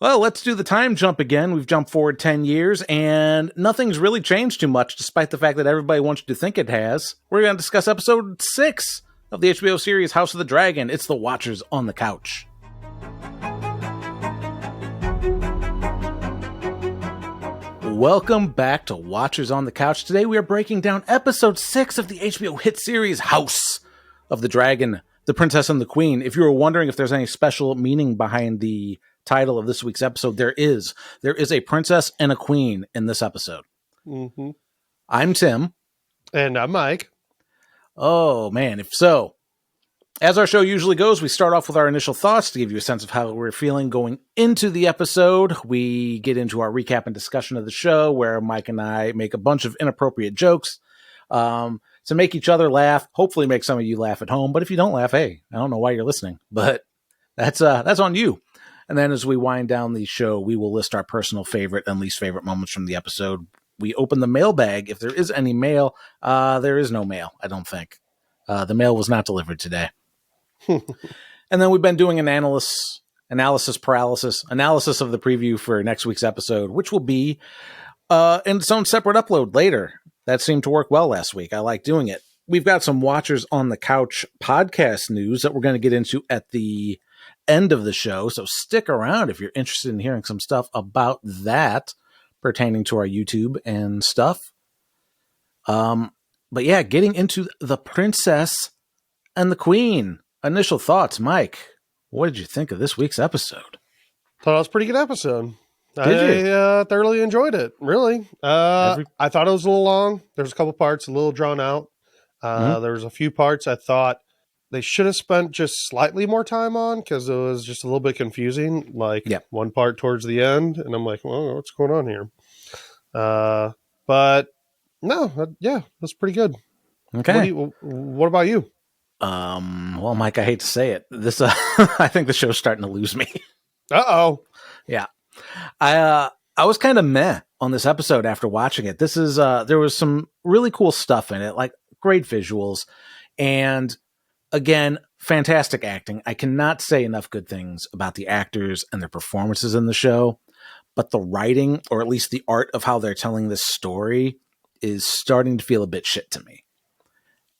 Well, let's do the time jump again. We've jumped forward 10 years, and nothing's really changed too much, despite the fact that everybody wants you to think it has. We're going to discuss episode 6 of the HBO series House of the Dragon. It's The Watchers on the Couch. Welcome back to Watchers on the Couch. Today we are breaking down episode 6 of the HBO hit series House of the Dragon, The Princess and the Queen. If you were wondering if there's any special meaning behind the title of this week's episode, there is. There is a princess and a queen in this episode. Mm-hmm. I'm Tim. And I'm Mike. Oh, man. If so, as our show usually goes, we start off with our initial thoughts to give you a sense of how we're feeling going into the episode. We get into our recap and discussion of the show, where Mike and I make a bunch of inappropriate jokes to make each other laugh, hopefully make some of you laugh at home. But if you don't laugh, hey, I don't know why you're listening, but that's on you. And then as we wind down the show, we will list our personal favorite and least favorite moments from the episode. We open the mailbag. If there is any mail, there is no mail, I don't think. The mail was not delivered today. And then we've been doing an analysis of the preview for next week's episode, which will be in its own separate upload later. That seemed to work well last week. I like doing it. We've got some Watchers on the Couch podcast news that we're going to get into at the end of the show, so stick around if you're interested in hearing some stuff about that pertaining to our YouTube and stuff. But yeah, getting into The Princess and the Queen. Initial thoughts, Mike. What did you think of this week's episode? Thought it was a pretty good episode. Did you? I thoroughly enjoyed it, really. I thought it was a little long. There's a couple parts a little drawn out. There was a few parts I thought they should have spent just slightly more time on, because it was just a little bit confusing. One part towards the end, and I'm like, well, what's going on here? But no, it was pretty good. Okay. What about you? Well, Mike, I hate to say it. This, I think the show's starting to lose me. Uh-oh. Yeah. I was kind of meh on this episode after watching it. This is, there was some really cool stuff in it, like great visuals, and again, fantastic acting. I cannot say enough good things about the actors and their performances in the show, but the writing, or at least the art of how they're telling this story, is starting to feel a bit shit to me.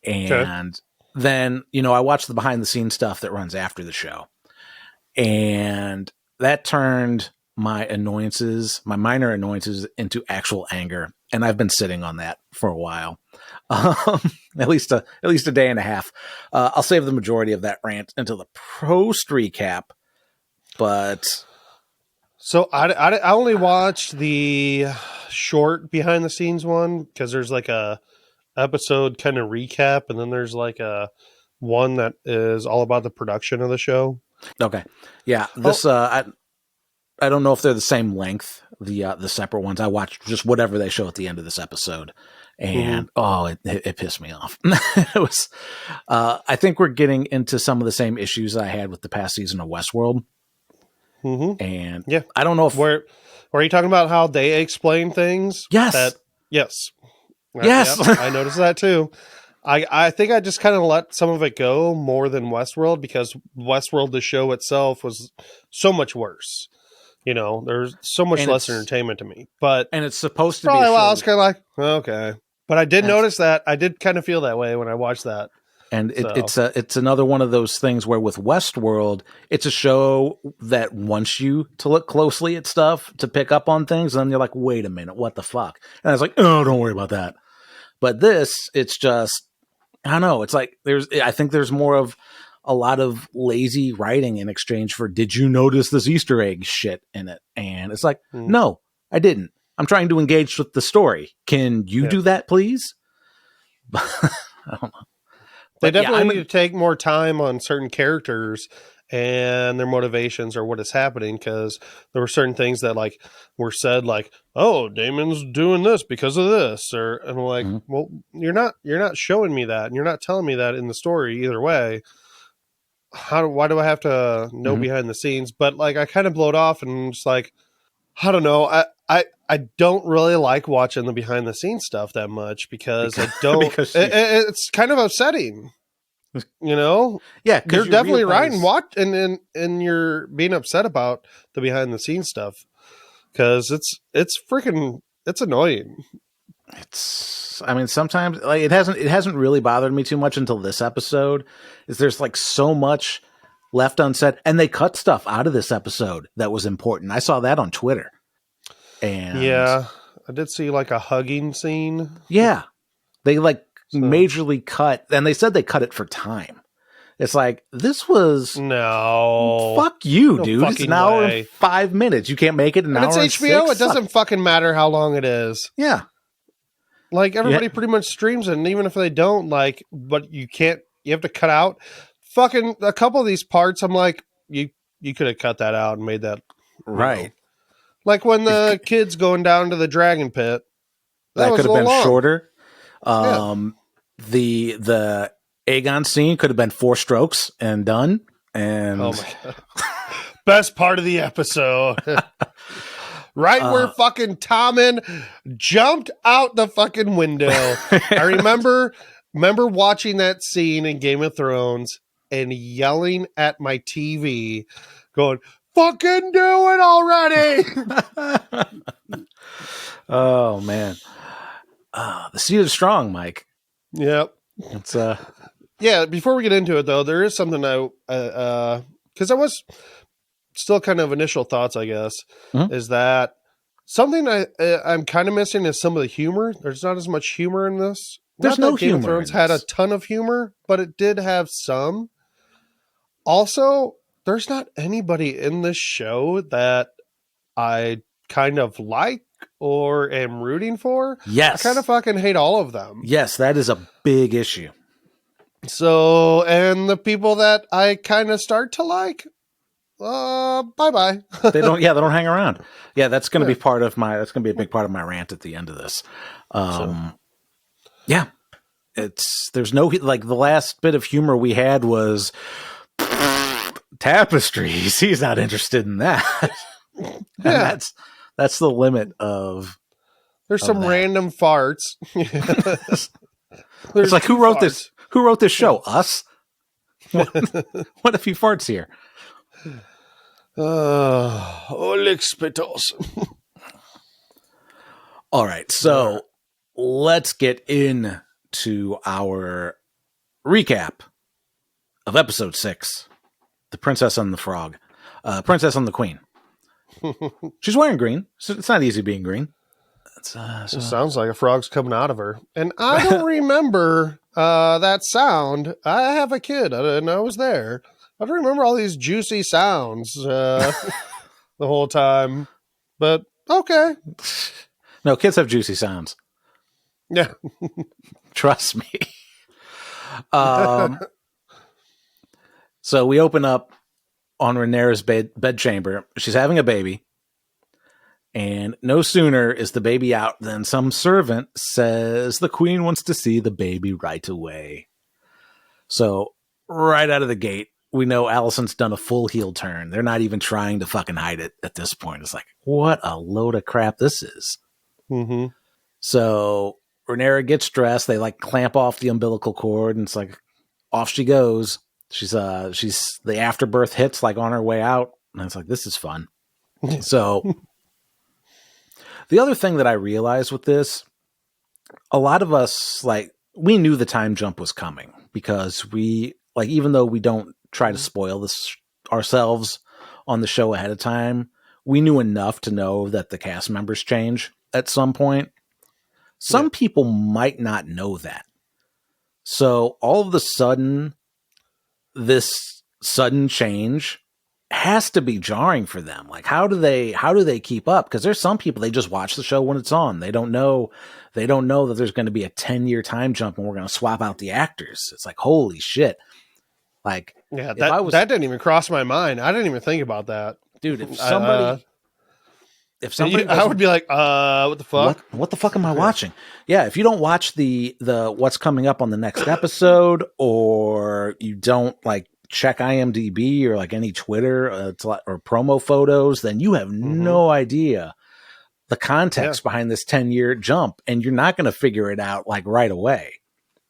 And then, I watched the behind the scenes stuff that runs after the show, and that turned my minor annoyances into actual anger. And I've been sitting on that for a while, at least a day and a half. I'll save the majority of that rant until the post recap. But so I only watched the short behind the scenes one, because there's like a episode kind of recap, and then there's like a one that is all about the production of the show. Okay, yeah, this I don't know if they're the same length, the separate ones. I watched just whatever they show at the end of this episode, and it pissed me off. It was, I think we're getting into some of the same issues I had with the past season of Westworld. And I don't know if where are you talking about how they explain things? Yes. Yes. Yes. I noticed that too. I think I just kind of let some of it go more than Westworld, because Westworld, the show itself, was so much worse. There's so much less entertainment to me. And it's supposed to probably be. I was kind of like, okay. But I did notice that. I did kind of feel that way when I watched that. And it's another one of those things where with Westworld, it's a show that wants you to look closely at stuff, to pick up on things. And then you're like, wait a minute, what the fuck? And I was like, oh, don't worry about that. But this, it's just, I don't know. It's like I think there's more of a lot of lazy writing in exchange for, did you notice this Easter egg shit in it? And it's like, no, I didn't. I'm trying to engage with the story. Can you do that, please? I don't know. They definitely need to take more time on certain characters and their motivations or what is happening, because there were certain things that were said, like, oh, Damon's doing this because of this, and I'm like, well, you're not showing me that, and you're not telling me that in the story either way. Why do I have to know behind the scenes? But I kind of blow it off, and just like, I don't know. I don't really like watching the behind the scenes stuff that much, because I don't. It's kind of upsetting. You know, Yeah, you're definitely right, and you're being upset about the behind the scenes stuff because it's annoying. I mean, sometimes like it hasn't really bothered me too much until this episode. Is there's like so much left unsaid, and they cut stuff out of this episode that was important. I saw that on Twitter, and yeah, I did see like a hugging scene. Yeah, they like majorly cut, and they said they cut it for time. It's like, this was fuck you, no dude. It's an hour and 5 minutes. You can't make it an hour. And it's HBO. It doesn't fucking matter how long it is. Yeah. Like everybody pretty much streams it, and even if they don't, like, but you have to cut out fucking a couple of these parts. I'm like, you could have cut that out and made that right. Like when the kid's going down to the dragon pit. That could have been shorter. The Aegon scene could have been 4 strokes and done. And oh my God. Best part of the episode. Right where fucking Tommen jumped out the fucking window. I remember watching that scene in Game of Thrones and yelling at my TV, going, fucking do it already. Oh, man. The seed is strong, Mike. Yep. It's yeah, before we get into it, though, there is something because I was still kind of initial thoughts, I guess, is that something I'm kind of missing is some of the humor. There's not as much humor in this. There's no humor. Game of Thrones had a ton of humor, but it did have some. Also, there's not anybody in this show that I kind of like or am rooting for. Yes. I kind of fucking hate all of them. Yes, that is a big issue. So, and the people that I kind of start to like, bye-bye. They don't hang around. Yeah, that's going to be that's going to be a big part of my rant at the end of this. Yeah, there's no, like the last bit of humor we had was tapestries. He's not interested in that. Yeah. That's the limit of. There's some that. Random farts. It's like, who wrote this? Who wrote this show? Us? What if he farts here? All right, so let's get into our recap of episode 6, The Princess and the Frog. Princess and the Queen. She's wearing green, so it's not easy being green. It sounds like a frog's coming out of her. And I don't remember that sound. I have a kid, and I was there. I don't remember all these juicy sounds the whole time. But, okay. No, kids have juicy sounds. Yeah. Trust me. So we open up on Rhaenyra's bedchamber. She's having a baby. And no sooner is the baby out than some servant says the queen wants to see the baby right away. So right out of the gate, we know Alicent's done a full heel turn. They're not even trying to fucking hide it at this point. It's like, what a load of crap this is. Mm-hmm. So Rhaenyra gets dressed. They like clamp off the umbilical cord, and it's like off she goes. She's the afterbirth hits like on her way out, and it's like, this is fun. So the other thing that I realized with this, a lot of us, like, we knew the time jump was coming because we, like, even though we don't try to spoil this ourselves on the show ahead of time, we knew enough to know that the cast members change at some point. Some people might not know that. So all of a sudden, this sudden change has to be jarring for them. Like, how do they keep up? Because there's some people, they just watch the show when it's on. They don't know that there's going to be a 10-year time jump and we're going to swap out the actors. It's like, holy shit. Like, yeah, that didn't even cross my mind. I didn't even think about that. Dude, if somebody I would be like, what the fuck? What the fuck am I watching? Yeah, if you don't watch the what's coming up on the next episode, or you don't like check IMDb or like any Twitter or promo photos, then you have no idea the context behind this 10-year jump, and you're not going to figure it out like right away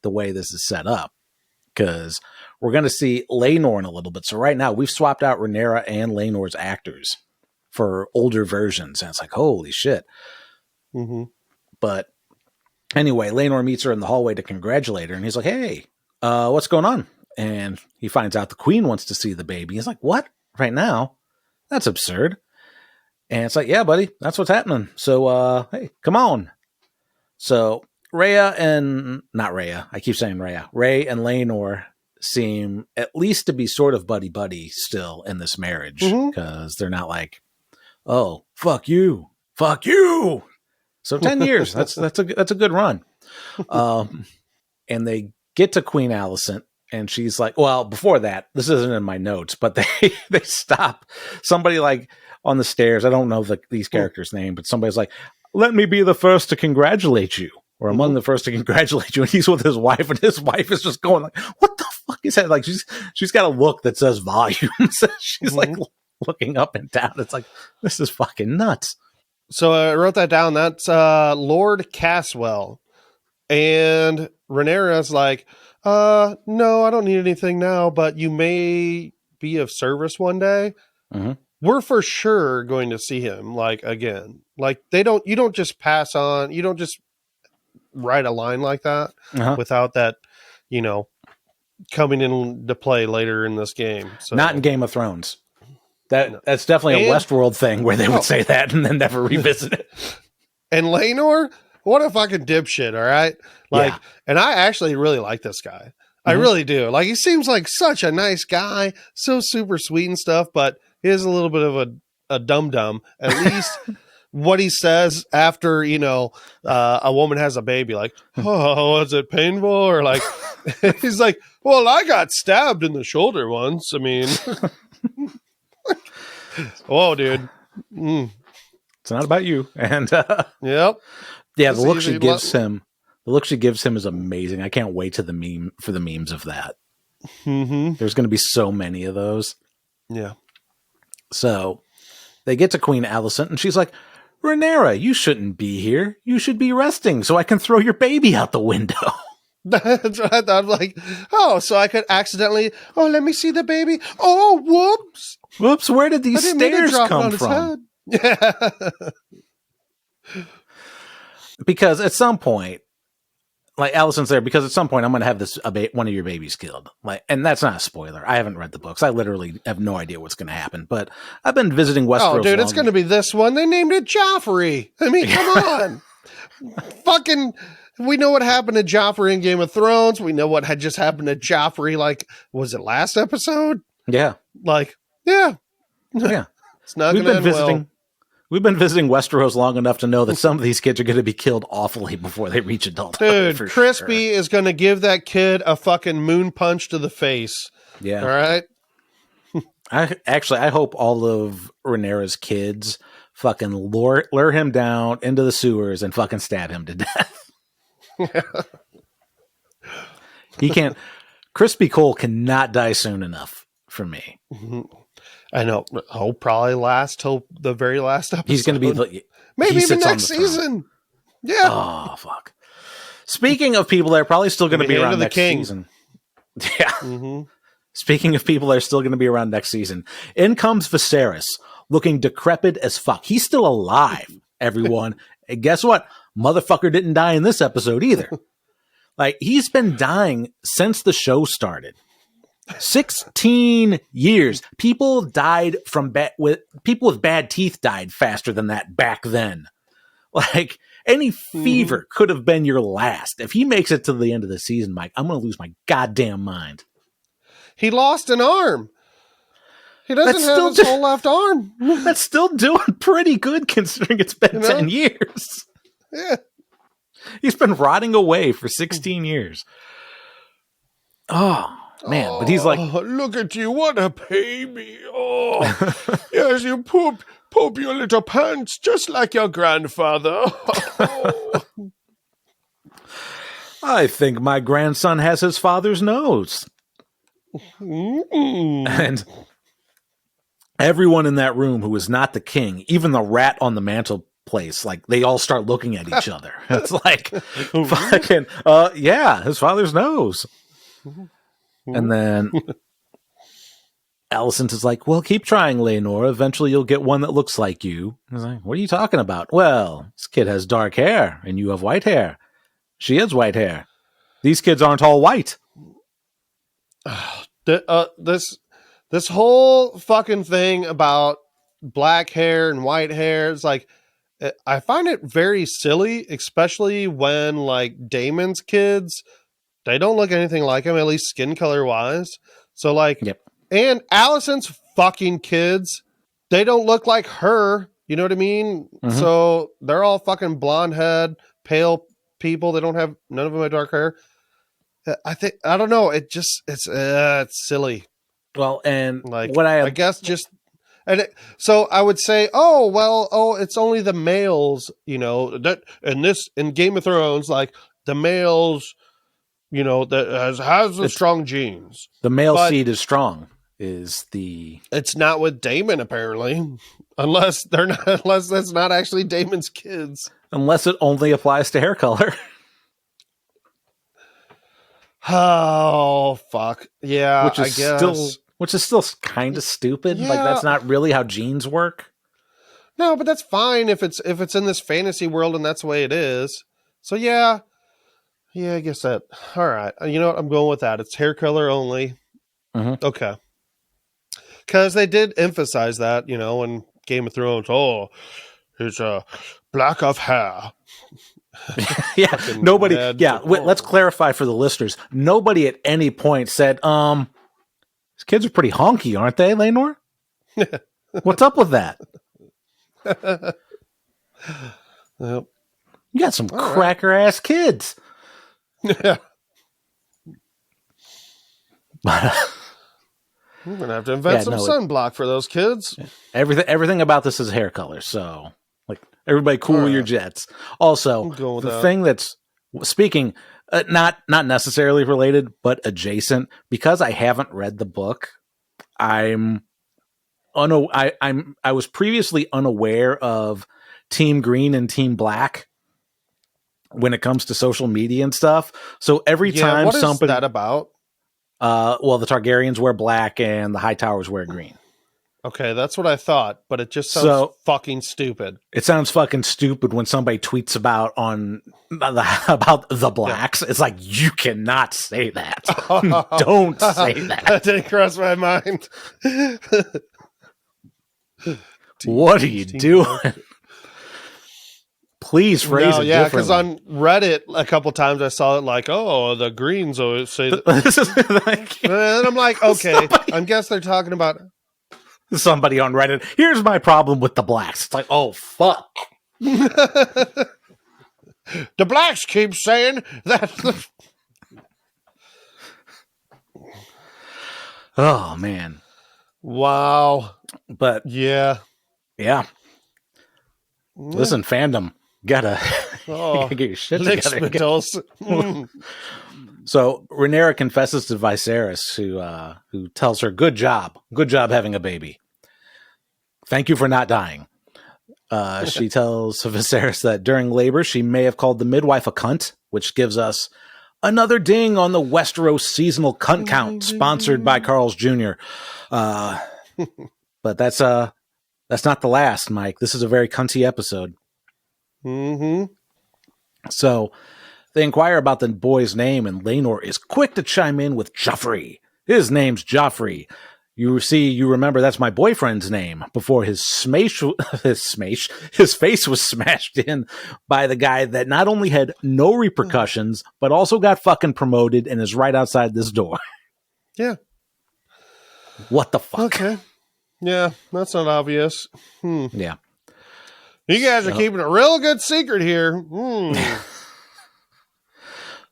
the way this is set up. because we're going to see Laenor in a little bit. So right now we've swapped out Rhaenyra and Laenor's actors for older versions. And it's like, holy shit. Mm-hmm. But anyway, Laenor meets her in the hallway to congratulate her. And he's like, hey, what's going on? And he finds out the queen wants to see the baby. He's like, what? Right now? That's absurd. And it's like, yeah, buddy, that's what's happening. So, hey, come on. So Ray and Laenor seem at least to be sort of buddy-buddy still in this marriage, because they're not like, oh, fuck you. So 10 years, that's a good run. And they get to Queen Alicent, and she's like, well, before that, this isn't in my notes, but they stop somebody like on the stairs. I don't know these characters' name, but somebody's like, let me be the first to congratulate you, or among the first to congratulate you. And he's with his wife, and his wife is just going like, what the fuck is that? Like she's got a look that says volumes. She's like looking up and down. It's like, this is fucking nuts. So I wrote that down. That's Lord Caswell. And Rhaenyra's like, no, I don't need anything now, but you may be of service one day. Mm-hmm. We're for sure going to see him like again. Like you don't just pass on, you don't just write a line like that without that, coming into play later in this game. So not in Game of Thrones. That's definitely a Westworld thing where they would say that and then never revisit it. And Laenor, what a fucking dipshit, all right? And I actually really like this guy. I really do. Like, he seems like such a nice guy, so super sweet and stuff, but he is a little bit of a dum-dum. At least what he says after, a woman has a baby, like, oh, was it painful? Or like, he's like, well, I got stabbed in the shoulder once. I mean... Whoa, dude. It's not about you. And yep. Yeah, the look she gives him is amazing. I can't wait for the memes of that. Mm-hmm. There's going to be so many of those. Yeah. So they get to Queen Alicent, and she's like, Rhaenyra, you shouldn't be here. You should be resting so I can throw your baby out the window. That's what I thought. I'm like, oh, so I could accidentally, let me see the baby. Oh, whoops. Whoops, where did these stairs come from? Yeah. Because at some point, like Alicent's there, because at some point I'm going to have one of your babies killed. And that's not a spoiler. I haven't read the books. I literally have no idea what's going to happen. But I've been visiting Westeros. Oh, dude, it's going to be this one. They named it Joffrey. I mean, come on. Fucking... We know what happened to Joffrey in Game of Thrones. We know what had just happened to Joffrey, was it last episode? Yeah. Yeah. It's not going to end well. We've been visiting Westeros long enough to know that some of these kids are going to be killed awfully before they reach adulthood. Dude, Crispy is going to give that kid a fucking moon punch to the face. Yeah. All right? I hope all of Rhaenyra's kids fucking lure him down into the sewers and fucking stab him to death. He can't. Crispy Cole cannot die soon enough for me. I know. He'll probably last till the very last episode. He's going to be maybe even next season. Yeah. Oh fuck. Speaking of people that are probably still going to be around next season. Yeah. Mm-hmm. Speaking of people that are still going to be around next season, in comes Viserys, looking decrepit as fuck. He's still alive, everyone. And guess what? Motherfucker didn't die in this episode either. He's been dying since the show started. 16 years. People died people with bad teeth died faster than that back then. Any fever could have been your last. If he makes it to the end of the season, Mike, I'm going to lose my goddamn mind. He lost an arm. He doesn't have his whole left arm. That's still doing pretty good considering it's been 10 years. Yeah. He's been rotting away for 16 years. Oh, man. But he's like... look at you. What a baby. Oh, yes, you poop your little pants just like your grandfather. I think my grandson has his father's nose. And everyone in that room who is not the king, even the rat on the mantelpiece, they all start looking at each other. It's like, fucking, yeah, his father's nose. And then Alicent is like, well, keep trying, Laenor. Eventually you'll get one that looks like you. I was like, what are you talking about? Well, this kid has dark hair and you have white hair. She has white hair. These kids aren't all white. This whole fucking thing about black hair and white hair, it's like, I find it very silly, especially when like Daemon's kids, they don't look anything like him, at least skin color wise. So like, Yep. And Alicent's fucking kids, they don't look like her. You know what I mean? Mm-hmm. So they're all fucking blonde head, pale people. They don't have, none of them have dark hair. I don't know. It's silly. Well, and like, what I guess just, so I would say, it's only the males, you know, that in Game of Thrones, like the males, you know, that has the strong genes. The male seed is strong. It's not with Daemon apparently, unless that's not actually Daemon's kids. Unless it only applies to hair color. Oh fuck yeah! Which is still kind of stupid. Yeah. Like that's not really how genes work. No, but that's fine if it's in this fantasy world and that's the way it is. So yeah, I guess that. All right, you know what? I'm going with that. It's hair color only. Mm-hmm. Okay, because they did emphasize that, you know, in Game of Thrones. Oh, it's a black of hair. Yeah, nobody. Yeah, let's clarify for the listeners. Nobody at any point said, "These kids are pretty honky, aren't they, Laenor? What's up with that?" Well, you got some cracker ass kids. Yeah. I'm gonna have to invent some sunblock for those kids. Everything about this is hair color, so. Everybody cool your jets. Also, the thing that's speaking, not necessarily related, but adjacent, because I haven't read the book, I was previously unaware of Team Green and Team Black when it comes to social media and stuff. So every time what is that about? Well, the Targaryens wear black and the Hightowers wear green. Okay, that's what I thought, but it just sounds fucking stupid. It sounds fucking stupid when somebody tweets about the blacks. Yeah. It's like, you cannot say that. Don't say that. That didn't cross my mind. What are you doing? Please phrase it differently. Because on Reddit a couple times I saw it like, oh, the Greens always say that. And I'm like, okay, I guess they're talking about... Somebody on Reddit, here's my problem with the blacks. It's like, oh, fuck. The blacks keep saying that. Oh, man. Wow. But, yeah. Listen, fandom. Gotta get your shit together. So Rhaenyra confesses to Viserys, who tells her, good job having a baby. Thank you for not dying. She tells Viserys that during labor, she may have called the midwife a cunt, which gives us another ding on the Westeros seasonal cunt count, sponsored by Carl's Jr. But that's not the last, Mike. This is a very cunty episode. Mm-hmm. So they inquire about the boy's name, and Laenor is quick to chime in with Joffrey. His name's Joffrey. You remember that's my boyfriend's name before his face was smashed in by the guy that not only had no repercussions, but also got fucking promoted and is right outside this door. Yeah. What the fuck? Okay. Yeah, that's not obvious. Yeah. You guys are keeping a real good secret here.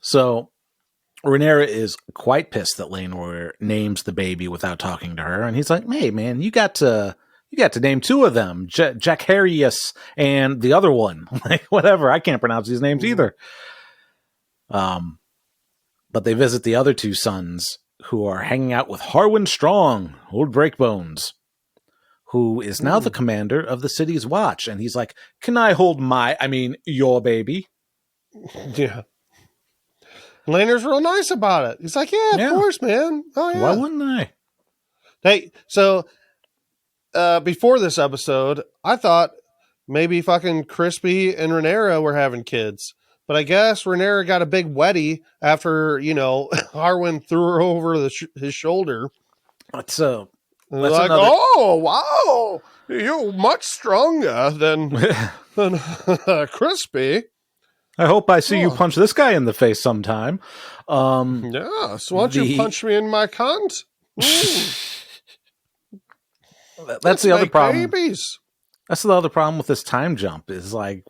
So Rhaenyra is quite pissed that Laenor names the baby without talking to her, and he's like, "Hey, man, you got to name two of them, Jacaerys and the other one." Like, whatever, I can't pronounce these names either. But they visit the other two sons, who are hanging out with Harwin Strong, old Breakbones, who is now the commander of the city's watch, and he's like, "Can I hold your baby?" Yeah. Lander's real nice about it. He's like, yeah, of course, man. Oh, yeah. Why wouldn't I? Hey, so before this episode, I thought maybe fucking Crispy and Rhaenyra were having kids. But I guess Rhaenyra got a big wetty after, Harwin threw her over his shoulder. That's like, oh, wow, you're much stronger than Crispy. I hope I see you punch this guy in the face sometime. Yeah, so why don't you punch me in my cunt? That's the other problem. Babies. That's the other problem with this time jump is like,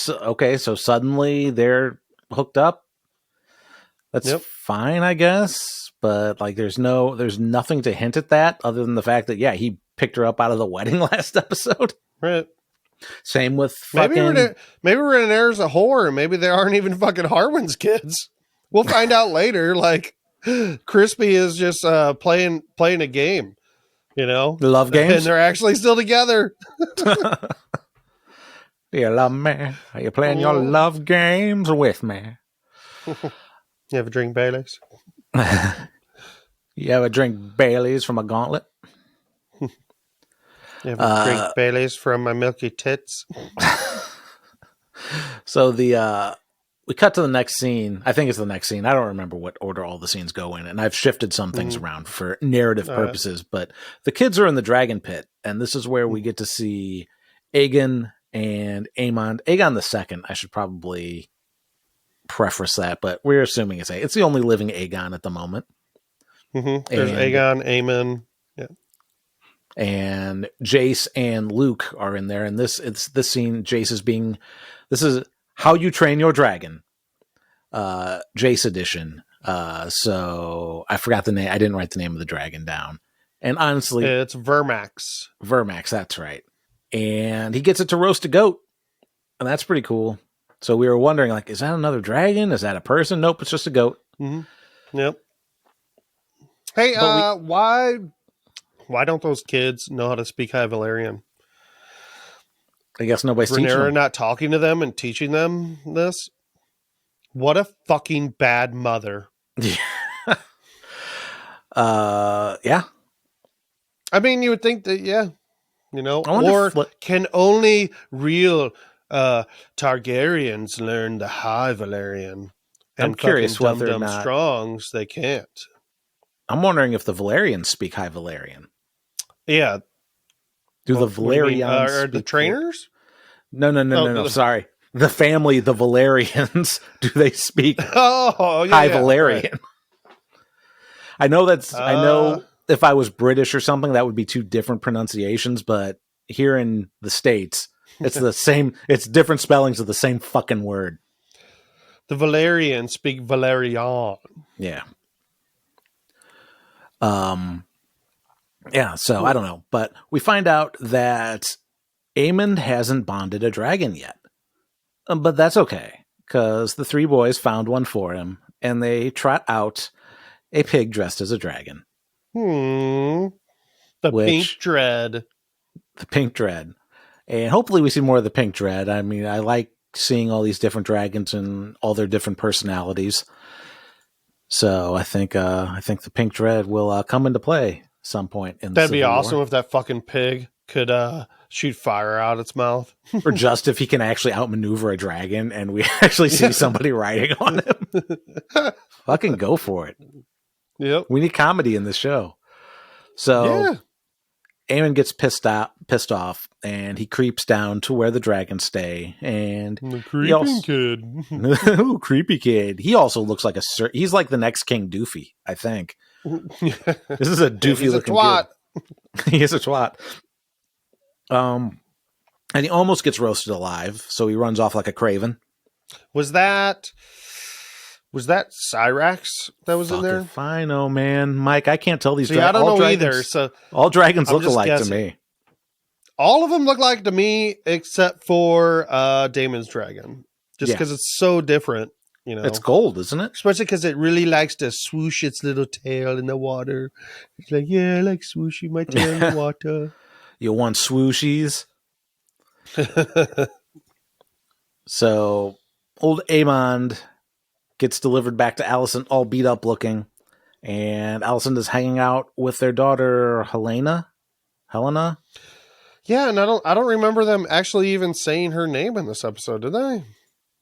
okay, so suddenly they're hooked up. That's fine, I guess. But like, there's nothing to hint at that other than the fact that, he picked her up out of the wedding last episode. Right. Same with maybe Rhaenyra's a whore and maybe they aren't even fucking Harwin's kids. We'll find out later. Like, Crispy is just playing a game. Love games, and they're actually still together. Do you love me? Are you playing your love games with me? You ever drink Baileys? You ever drink Baileys from a gauntlet? You ever drink Baileys from my milky tits? So we cut to the next scene. I think it's the next scene. I don't remember what order all the scenes go in, and I've shifted some things around for narrative purposes. But the kids are in the dragon pit, and this is where we get to see Aegon and Aemond. Aegon the Second. I should probably preface that, but we're assuming it's the only living Aegon at the moment. Mm-hmm. There's Aegon, Aemon, and Jace and Luke are in there. And this scene, Jace is this is How You Train Your Dragon, Jace edition. So I forgot the name. I didn't write the name of the dragon down. And honestly, it's Vermax. Vermax, that's right. And he gets it to roast a goat, and that's pretty cool. So we were wondering, like, is that another dragon? Is that a person? Nope, it's just a goat. Mm-hmm. Yep. Hey, why don't those kids know how to speak High Valyrian? I guess nobody's teaching them. Not talking to them and teaching them this. What a fucking bad mother. Yeah. I mean, you would think that, or can only real Targaryens learn the High Valyrian? I'm curious whether or not Strongs, they can't. I'm wondering if the Valyrians speak High Valyrian. Yeah. Do the Valyrians are the trainers? No. Sorry. The family, the Valyrians, do they speak High Valyrian? Right. I know if I was British or something, that would be two different pronunciations, but here in the States, it's the same, it's different spellings of the same fucking word. The Valyrians speak Valerian. Yeah. So I don't know, but we find out that Aemond hasn't bonded a dragon yet. But that's okay, because the three boys found one for him, and they trot out a pig dressed as a dragon. Pink Dread. The Pink Dread. And hopefully we see more of the Pink Dread. I mean, I like seeing all these different dragons and all their different personalities. So I think the Pink Dread will come into play some point in the That'd be Civil awesome War. If that fucking pig could shoot fire out its mouth. Or just if he can actually outmaneuver a dragon and we actually see somebody riding on him. Fucking go for it. Yep. We need comedy in this show. So Aemon gets pissed off, and he creeps down to where the dragons stay. And the creeping kid. Ooh, creepy kid. He also looks like he's like the next King Doofy, I think. This is a doofy looking twat. Kid. He is a twat. And he almost gets roasted alive, so he runs off like a craven. Was that Cyrax that was in there? If I know, man. Mike, I can't tell these dragons. I don't know either. So all dragons look alike to me. All of them look like to me, except for Daemon's dragon. Just because it's so different. It's gold, isn't it? Especially because it really likes to swoosh its little tail in the water. It's like, yeah, I like swooshing my tail in the water. You want swooshies? So, old Aemond gets delivered back to Allison, all beat up looking. And Allison is hanging out with their daughter, Helena. Yeah, and I don't remember them actually even saying her name in this episode, did they?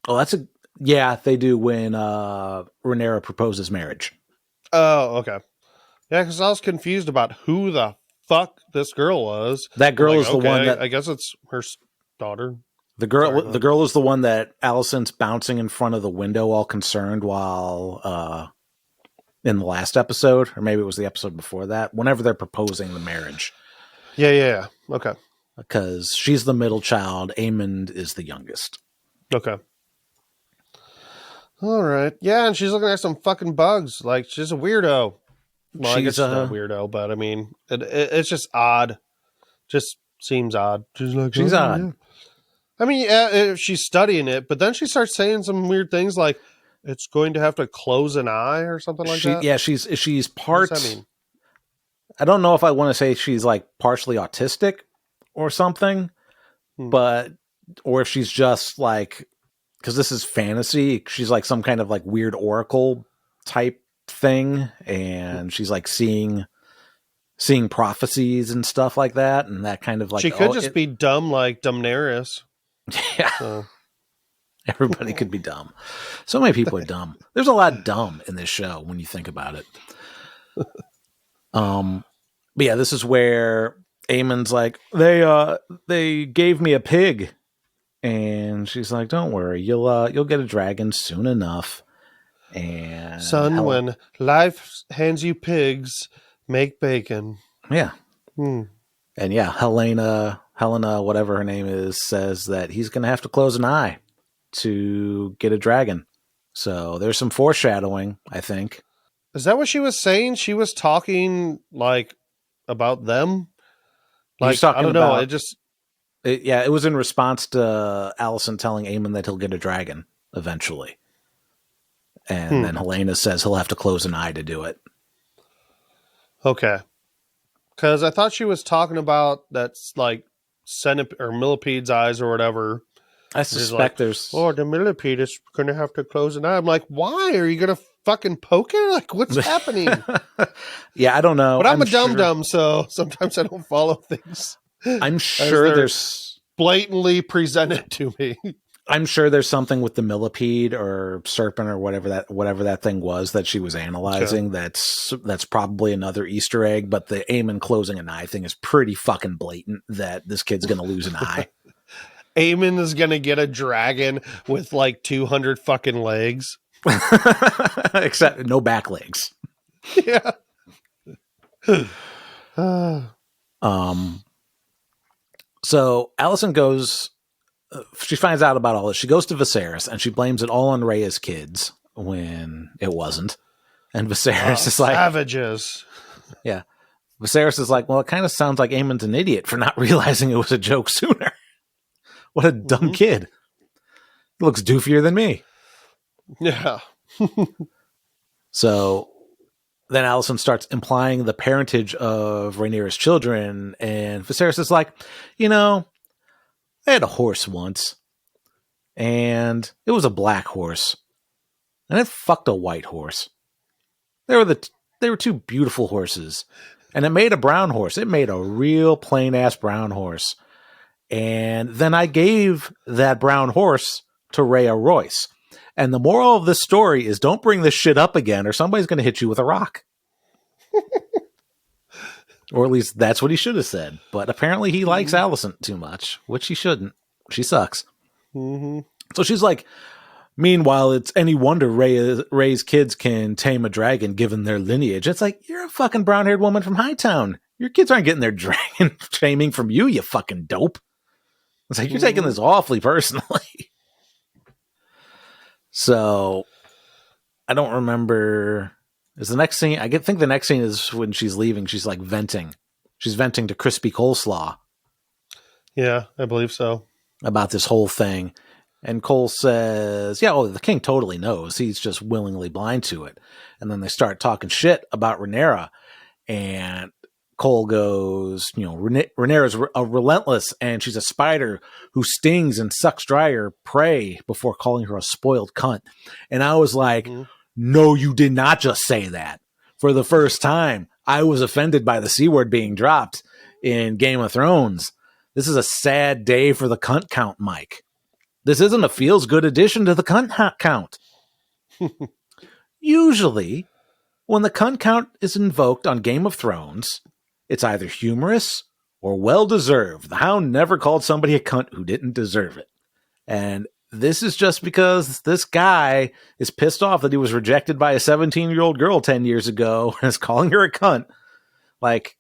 Oh, they do when Rhaenyra proposes marriage. Oh, okay. Yeah, because I was confused about who the fuck this girl was. That girl is the one that... I guess it's her daughter. The girl is the one that Allison's bouncing in front of the window all concerned while in the last episode, or maybe it was the episode before that, whenever they're proposing the marriage. Yeah. Okay. Because she's the middle child, Aemond is the youngest. Okay. All right. Yeah, and she's looking at some fucking bugs. Like, she's a weirdo. Well, I guess she's not a weirdo, but I mean, it's just odd. Just seems odd. She's odd. Yeah. I mean, yeah, she's studying it, but then she starts saying some weird things like, it's going to have to close an eye or something like that. Yeah, she's part... What does that mean? I don't know if I want to say she's like partially autistic or something, but, or if she's just like, because this is fantasy, she's like some kind of like weird oracle type thing, and she's like seeing prophecies and stuff like that, and that kind of like... She could just be dumb like Daenerys. Yeah. So. Everybody could be dumb. So many people are dumb. There's a lot of dumb in this show when you think about it. But yeah, this is where Aemon's like, they gave me a pig, and she's like, don't worry, you'll get a dragon soon enough. And son, when life hands you pigs, make bacon. Yeah. And yeah, Helena, whatever her name is, says that he's going to have to close an eye to get a dragon. So there's some foreshadowing, I think. Is that what she was saying? She was talking like about them? Like, I don't know. It was in response to Allison telling Aemon that he'll get a dragon eventually. And then Helena says he'll have to close an eye to do it. Okay. Because I thought she was talking about that's like or millipede's eyes or whatever. I suspect there's... Oh, the millipede is going to have to close an eye. I'm like, why? Are you going to fucking poke it? Like, what's happening? Yeah, I don't know. But I'm a dum-dum, so sometimes I don't follow things. I'm sure there's... blatantly presented to me. I'm sure there's something with the millipede or serpent or whatever that thing was that she was analyzing. Sure. That's probably another Easter egg, but the Aemon closing an eye thing is pretty fucking blatant that this kid's going to lose an eye. Aemon is going to get a dragon with like 200 fucking legs. Except no back legs. Yeah. So Allison goes... she finds out about all this. She goes to Viserys and she blames it all on Rhea's kids when it wasn't. And Viserys is like... savages. Yeah. Viserys is like, well, it kind of sounds like Aemon's an idiot for not realizing it was a joke sooner. What a dumb kid. He looks doofier than me. Yeah. So then Allison starts implying the parentage of Rhaenyra's children, and Viserys is like, I had a horse once, and it was a black horse, and it fucked a white horse. They were two beautiful horses, and it made a brown horse. It made a real plain-ass brown horse. And then I gave that brown horse to Rhea Royce. And the moral of this story is don't bring this shit up again or somebody's going to hit you with a rock. Or at least that's what he should have said. But apparently he likes Allison too much, which he shouldn't. She sucks. Mm-hmm. So she's like, meanwhile, it's any wonder Ray's kids can tame a dragon given their lineage. It's like, you're a fucking brown-haired woman from Hightown. Your kids aren't getting their dragon taming from you, you fucking dope. It's like, you're taking this awfully personally. So, I don't remember. Is the next scene? I think the next scene is when she's leaving. She's like venting. She's venting to Crispy Coleslaw. Yeah, I believe so. About this whole thing. And Cole says, yeah, the king totally knows. He's just willingly blind to it. And then they start talking shit about Rhaenyra. And Cole goes, Rhaenyra's relentless, and she's a spider who stings and sucks dry her prey before calling her a spoiled cunt. And I was like, no, you did not just say that. For the first time, I was offended by the C word being dropped in Game of Thrones. This is a sad day for the cunt count, Mike. This isn't a feels-good addition to the cunt count. Usually, when the cunt count is invoked on Game of Thrones, it's either humorous or well-deserved. The Hound never called somebody a cunt who didn't deserve it. And this is just because this guy is pissed off that he was rejected by a 17-year-old girl 10 years ago and is calling her a cunt. Like,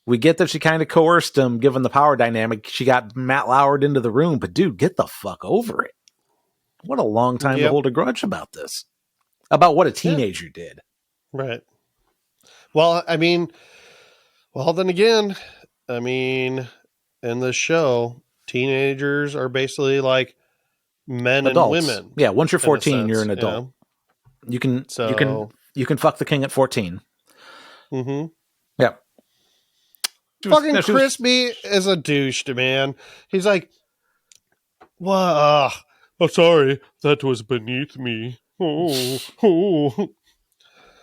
we get that she kind of coerced him, given the power dynamic. She got Matt Lauered into the room, but dude, get the fuck over it. What a long time to hold a grudge about this. About what a teenager did. Right. Well, then again, in this show, teenagers are basically like men adults. And women. Yeah, once you're 14, you're an adult. You can fuck the king at 14. Mm-hmm. Yeah. Fucking Crispy is a douche, man. He's like, "Wow, oh, sorry, that was beneath me." Oh.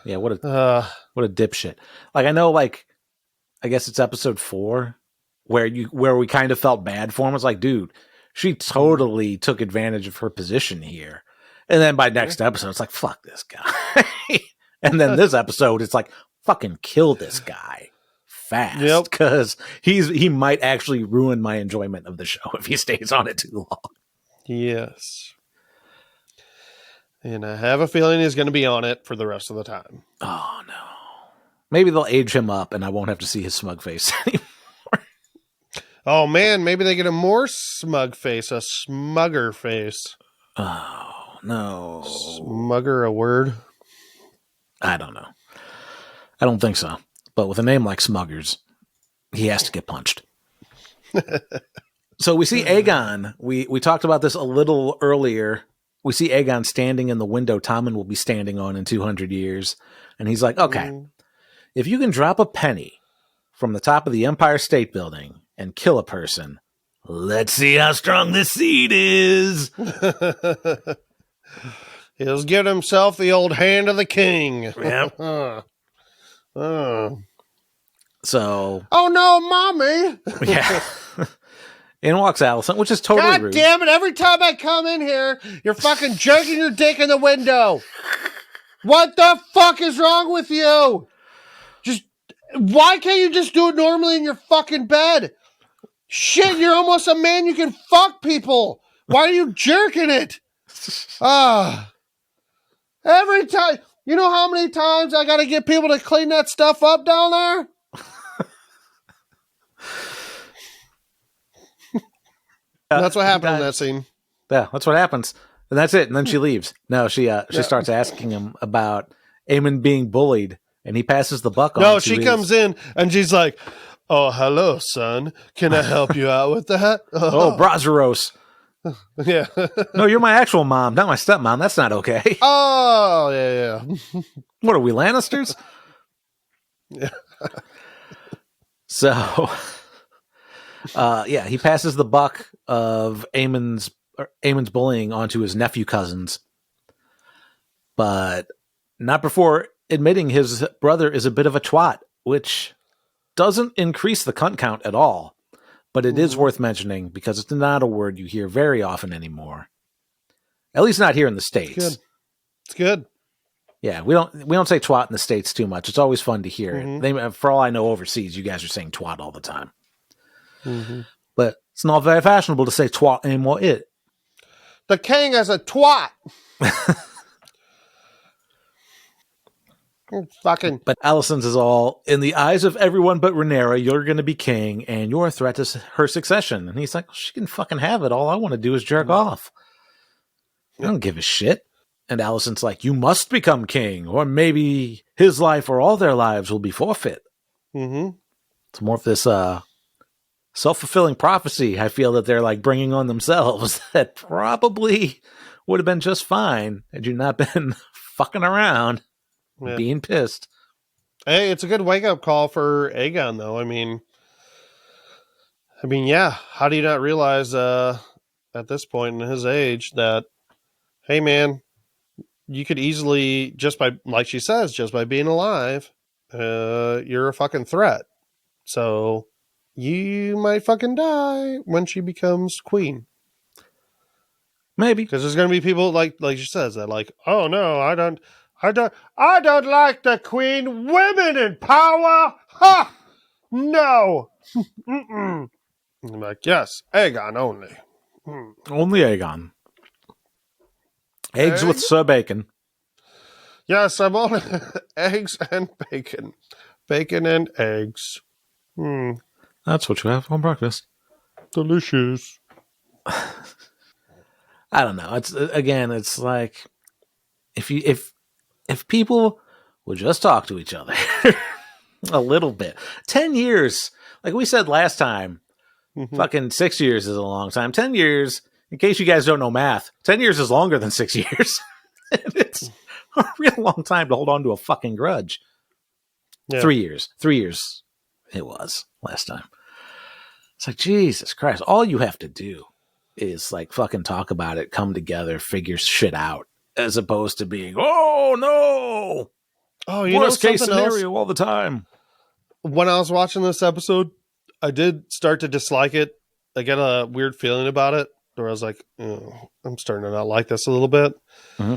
Yeah, what a dipshit. Like, I know, like, I guess it's episode 4 where we kind of felt bad for him. It's like, dude, she totally took advantage of her position here. And then by next episode, it's like, fuck this guy. And then this episode, it's like, fucking kill this guy fast. Because he might actually ruin my enjoyment of the show if he stays on it too long. Yes. And I have a feeling he's going to be on it for the rest of the time. Oh, no. Maybe they'll age him up and I won't have to see his smug face anymore. Oh, man. Maybe they get a more smug face, a smugger face. Oh, no. Smugger a word? I don't know. I don't think so. But with a name like Smuggers, he has to get punched. So we see Aegon. We talked about this a little earlier. We see Aegon standing in the window Tommen will be standing on in 200 years. And he's like, okay, if you can drop a penny from the top of the Empire State Building and kill a person, let's see how strong this seed is. He'll get himself the old hand of the king. Yep. So. Oh, no, mommy. Yeah. In walks Allison, which is totally rude. God damn it. Every time I come in here, you're fucking jerking your dick in the window. What the fuck is wrong with you? Why can't you just do it normally in your fucking bed? Shit, you're almost a man. You can fuck people. Why are you jerking it? Every time. You know how many times I got to get people to clean that stuff up down there? That's what happened in that scene. Yeah, that's what happens. And that's it. And then she leaves. No, she starts asking him about Aemon being bullied, and he passes the buck on. No, she comes in, and she's like, oh, hello, son. Can I help you out with that? Oh, Brazeros. Yeah. No, you're my actual mom, not my stepmom. That's not okay. Oh, yeah. What are we, Lannisters? Yeah. So... he passes the buck of Aemon's bullying onto his nephew cousins, but not before admitting his brother is a bit of a twat, which doesn't increase the cunt count at all. But it is worth mentioning because it's not a word you hear very often anymore. At least not here in the States. It's good. Yeah, we don't say twat in the States too much. It's always fun to hear it. For all I know, overseas, you guys are saying twat all the time. Mm-hmm. But it's not very fashionable to say twat anymore. The king is a twat. Fucking. But Alicent's is all, in the eyes of everyone but Rhaenyra, you're going to be king, and you're a threat to her succession. And he's like, well, she can fucking have it. All I want to do is jerk off. I don't give a shit. And Alicent's like, you must become king, or maybe his life or all their lives will be forfeit. Mm-hmm. It's more of this self-fulfilling prophecy I feel that they're like bringing on themselves that probably would have been just fine had you not been fucking around being pissed. Hey, it's a good wake up call for Aegon, though. Yeah. How do you not realize at this point in his age that, hey, man, you could easily just by, like she says, just by being alive, you're a fucking threat. So you might fucking die when she becomes queen. Maybe. Because there's going to be people like she says that like, oh no, I don't like the queen. Women in power. Ha! No. Mm-mm. I'm like, yes, Aegon only. Only Aegon. Eggs with Sir Bacon. Yes, I'm only eggs and bacon. Bacon and eggs. That's what you have for breakfast. Delicious. I don't know. It's like if people would just talk to each other a little bit. 10 years, like we said last time, fucking 6 years is a long time. 10 years, in case you guys don't know math, 10 years is longer than 6 years. And it's a real long time to hold on to a fucking grudge. Yeah. 3 years. 3 years it was last time. It's like, Jesus Christ, all you have to do is like fucking talk about it, come together, figure shit out, as opposed to being, oh no, worst case scenario all the time. When I was watching this episode, I did start to dislike it. I get a weird feeling about it where I was like, oh, I'm starting to not like this a little bit. Mm-hmm.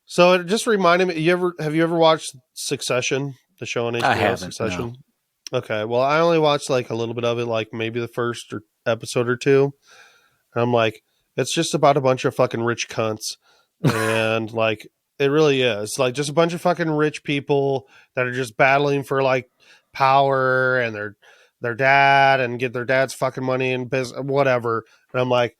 So it just reminded me, have you ever watched Succession, the show on HBO? I haven't, Succession? No. Okay. Well, I only watched like a little bit of it, like maybe the first episode or two. And I'm like, it's just about a bunch of fucking rich cunts. And like, it really is like just a bunch of fucking rich people that are just battling for like power and their dad and get their dad's fucking money and business, whatever. And I'm like,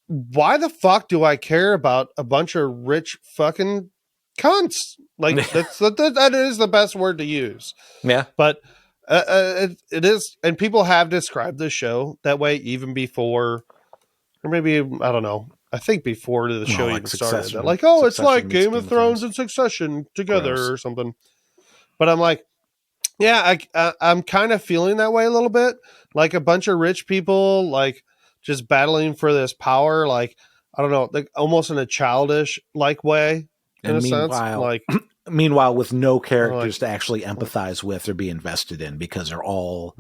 why the fuck do I care about a bunch of rich fucking cunts? Like that is the best word to use. Yeah. But it is. And people have described this show that way even before, or maybe, I don't know. I think before the show even started. That like, oh, it's like Game of Thrones and Succession together or something. But I'm like, yeah, I'm kind of feeling that way a little bit. Like a bunch of rich people, like just battling for this power. Like, I don't know, like almost in a childish like way, in a sense. Like, meanwhile, with no characters to actually empathize with or be invested in, because they're all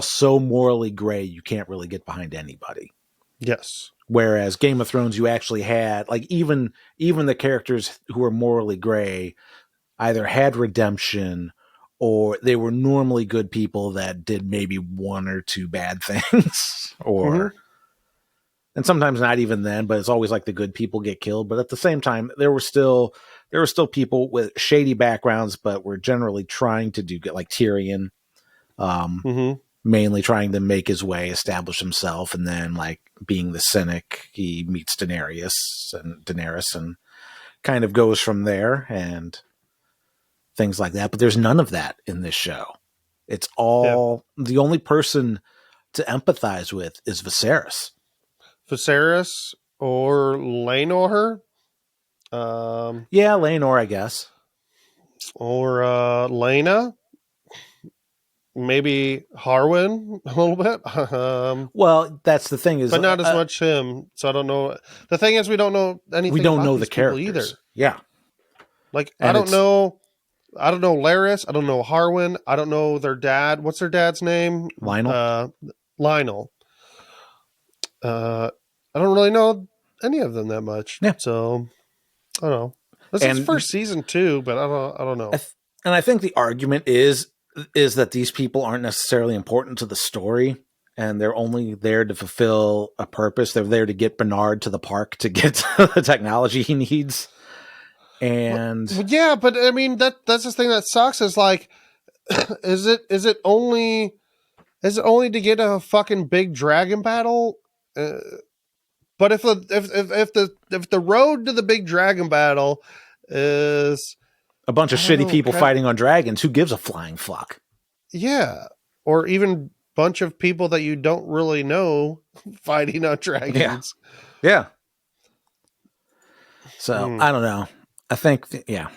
so morally gray, you can't really get behind anybody. Yes. Whereas Game of Thrones, you actually had like even the characters who were morally gray either had redemption or they were normally good people that did maybe one or two bad things, or and sometimes not even then, but it's always like the good people get killed. But at the same time, there were still people with shady backgrounds, but were generally trying to do good, like Tyrion. Mainly trying to make his way, establish himself, and then like being the cynic, he meets Daenerys and kind of goes from there and things like that. But there's none of that in this show. It's all the only person to empathize with is Viserys. Viserys or Laenor. Yeah, Laenor, I guess. Or Lena. Maybe Harwin a little bit. Well, that's the thing is, but not as much him. So I don't know. The thing is, we don't know anything. We don't about know these the characters either. Yeah, like and I don't know Larys. I don't know Harwin. I don't know their dad. What's their dad's name? Lionel. Lionel. I don't really know any of them that much. Yeah. So I don't know. This is first season too, but I don't know. And I think the argument is that these people aren't necessarily important to the story, and they're only there to fulfill a purpose. They're there to get Bernard to the park to get the technology he needs. And well, yeah, but I mean that's the thing that sucks is like, is it only to get a fucking big dragon battle? But if the road to the big dragon battle is a bunch of shitty people fighting on dragons, who gives a flying fuck? Yeah. Or even bunch of people that you don't really know fighting on dragons. Yeah. So I don't know. I think, yeah.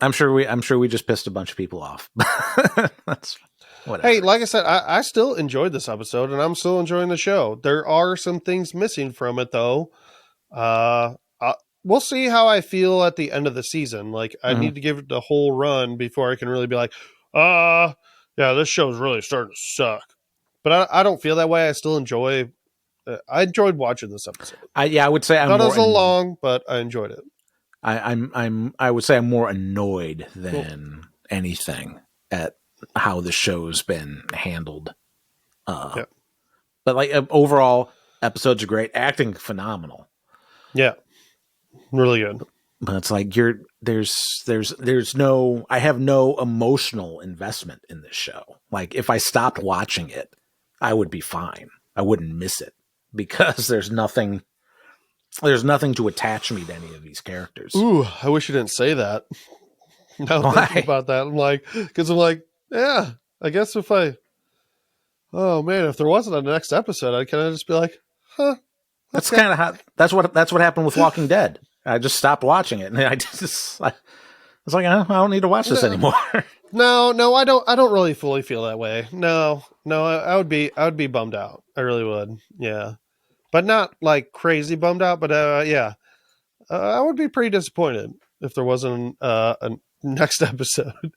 I'm sure we just pissed a bunch of people off. That's whatever. Hey, like I said, I still enjoyed this episode, and I'm still enjoying the show. There are some things missing from it, though. We'll see how I feel at the end of the season. Like, I need to give it the whole run before I can really be like, yeah, this show's really starting to suck. But I don't feel that way. I still enjoy. I enjoyed watching this episode. I would say I'm not more as long, but I enjoyed it. I would say I'm more annoyed than anything at how the show's been handled. But like overall, episodes are great, acting phenomenal. Yeah, really good. But it's like there's no, I have no emotional investment in this show. Like if I stopped watching it, I would be fine. I wouldn't miss it because there's nothing to attach me to any of these characters. Ooh, I wish you didn't say that. Now thinking about that, I'm like, yeah, I guess if there wasn't a next episode, I'd kind of just be like, huh. That's kind of how. That's what happened with Walking Dead. I just stopped watching it, and I was like, I don't need to watch this anymore. No, I don't really fully feel that way. No, I would be bummed out. I really would. Yeah, but not like crazy bummed out. But yeah, I would be pretty disappointed if there wasn't a next episode.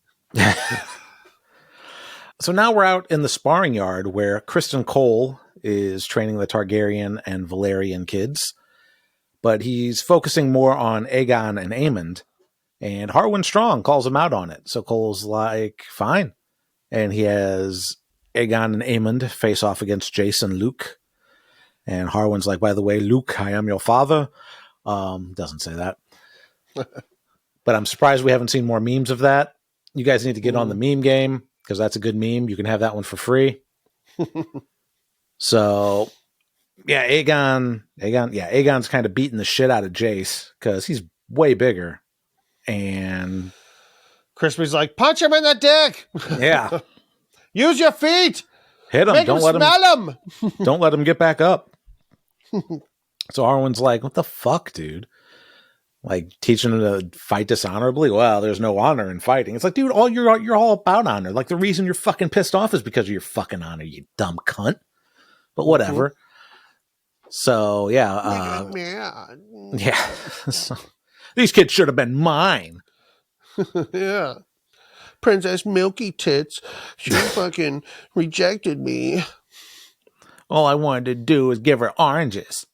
So now we're out in the sparring yard where Kristen Cole is training the Targaryen and Valyrian kids, but he's focusing more on Aegon and Aemond, and Harwin Strong calls him out on it. So Cole's like, fine. And he has Aegon and Aemond face off against Jace and Luke. And Harwin's like, by the way, Luke, I am your father. Doesn't say that. But I'm surprised we haven't seen more memes of that. You guys need to get on the meme game, because that's a good meme. You can have that one for free. So, yeah, Aegon's kind of beating the shit out of Jace because he's way bigger. And Crispy's like, punch him in the dick. Yeah. Use your feet. Hit him. Make Don't him let smell him. Don't let him get back up. So Harwin's like, what the fuck, dude? Like teaching him to fight dishonorably? Well, there's no honor in fighting. It's like, dude, you're all about honor. Like the reason you're fucking pissed off is because of your fucking honor, you dumb cunt. But whatever. So yeah, yeah. So, these kids should have been mine. Yeah. Princess Milky Tits, she fucking rejected me. All I wanted to do was give her oranges.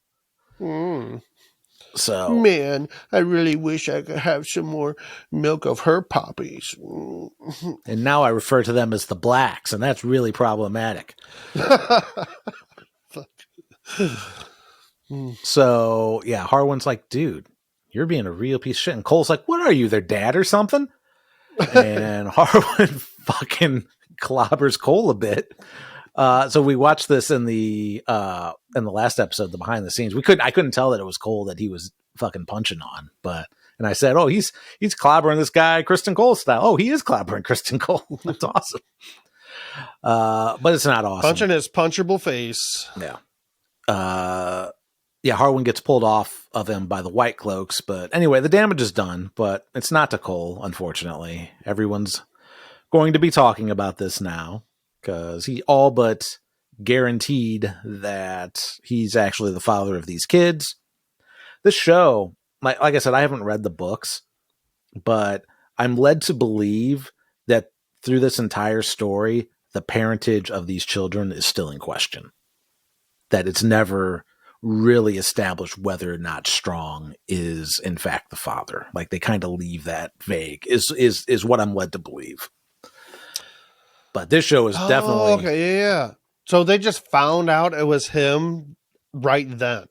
So, man, I really wish I could have some more milk of her poppies. And now I refer to them as the blacks, and that's really problematic. So, yeah, Harwin's like, dude, you're being a real piece of shit. And Cole's like, what are you, their dad or something? And Harwin fucking clobbers Cole a bit. So we watched this in the last episode, the behind the scenes. I couldn't tell that it was Cole that he was fucking punching on, and I said, oh, he's clobbering this guy Kristen Cole style. Oh, he is clobbering Kristen Cole. That's awesome. But it's not awesome. Punching his punchable face. Yeah. Yeah, Harwin gets pulled off of him by the White Cloaks, but anyway, the damage is done, but it's not to Cole, unfortunately. Everyone's going to be talking about this now, because he all but guaranteed that he's actually the father of these kids. This show, like I said, I haven't read the books, but I'm led to believe that through this entire story, the parentage of these children is still in question. That it's never really established whether or not Strong is in fact the father. Like they kind of leave that vague is what I'm led to believe. But this show is definitely okay. Yeah. So they just found out it was him right then.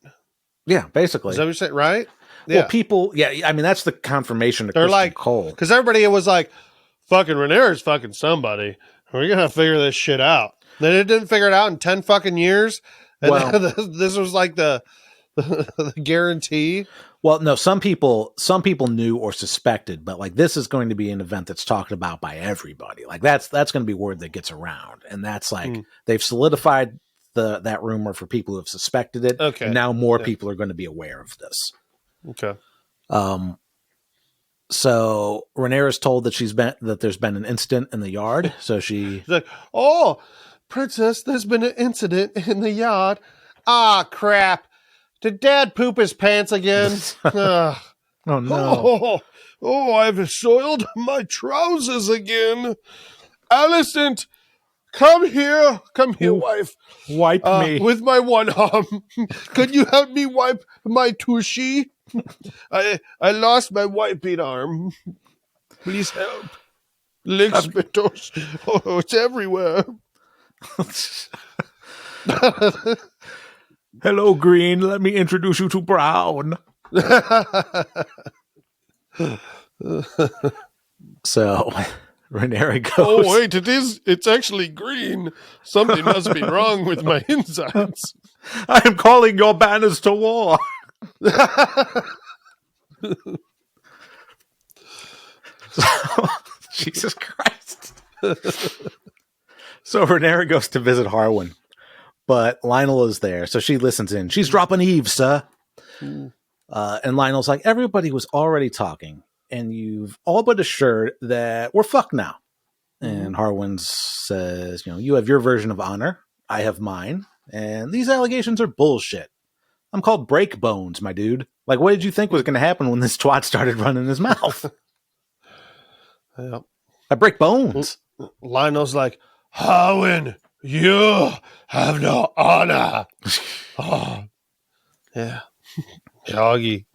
Yeah, basically. Is that what you're saying? Right? Yeah. Well, people, I mean, that's the confirmation of They're Kristen like, Cole. Because everybody was like, fucking Rhaenyra's fucking somebody. We're going to figure this shit out. Then it didn't figure it out in 10 fucking years. And this was like the guarantee. Well, no, some people knew or suspected, but like this is going to be an event that's talked about by everybody. Like that's going to be word that gets around. And that's like, they've solidified that rumor for people who have suspected it. Okay. And now more people are going to be aware of this. Okay. So Rhaenyra's told that there's been an incident in the yard. So she's like, "Oh, princess, there's been an incident in the yard. Ah, crap! Did Dad poop his pants again? Oh no! I've soiled my trousers again. Alicent, come here, wife. Wipe me with my one arm. Could you help me wipe my tushy? I lost my wiping arm. Please help. Lick spittles. Oh, it's everywhere." Hello, Green. Let me introduce you to Brown. So Rhaenyra goes, "Oh, wait, it's actually green. Something must be wrong with my insides. I am calling your banners to war." Jesus Christ. So Rhaenyra goes to visit Harwin, but Lionel is there, so she listens in. "She's dropping Eve, sir." And Lionel's like, "Everybody was already talking, and you've all but assured that we're fucked now." And Harwin says, "You have your version of honor. I have mine. And these allegations are bullshit. I'm called Break Bones, my dude. Like, what did you think was going to happen when this twat started running his mouth?" Yep. I break bones. Lionel's like, "Harwin, you have no honor." Oh, yeah. Doggy.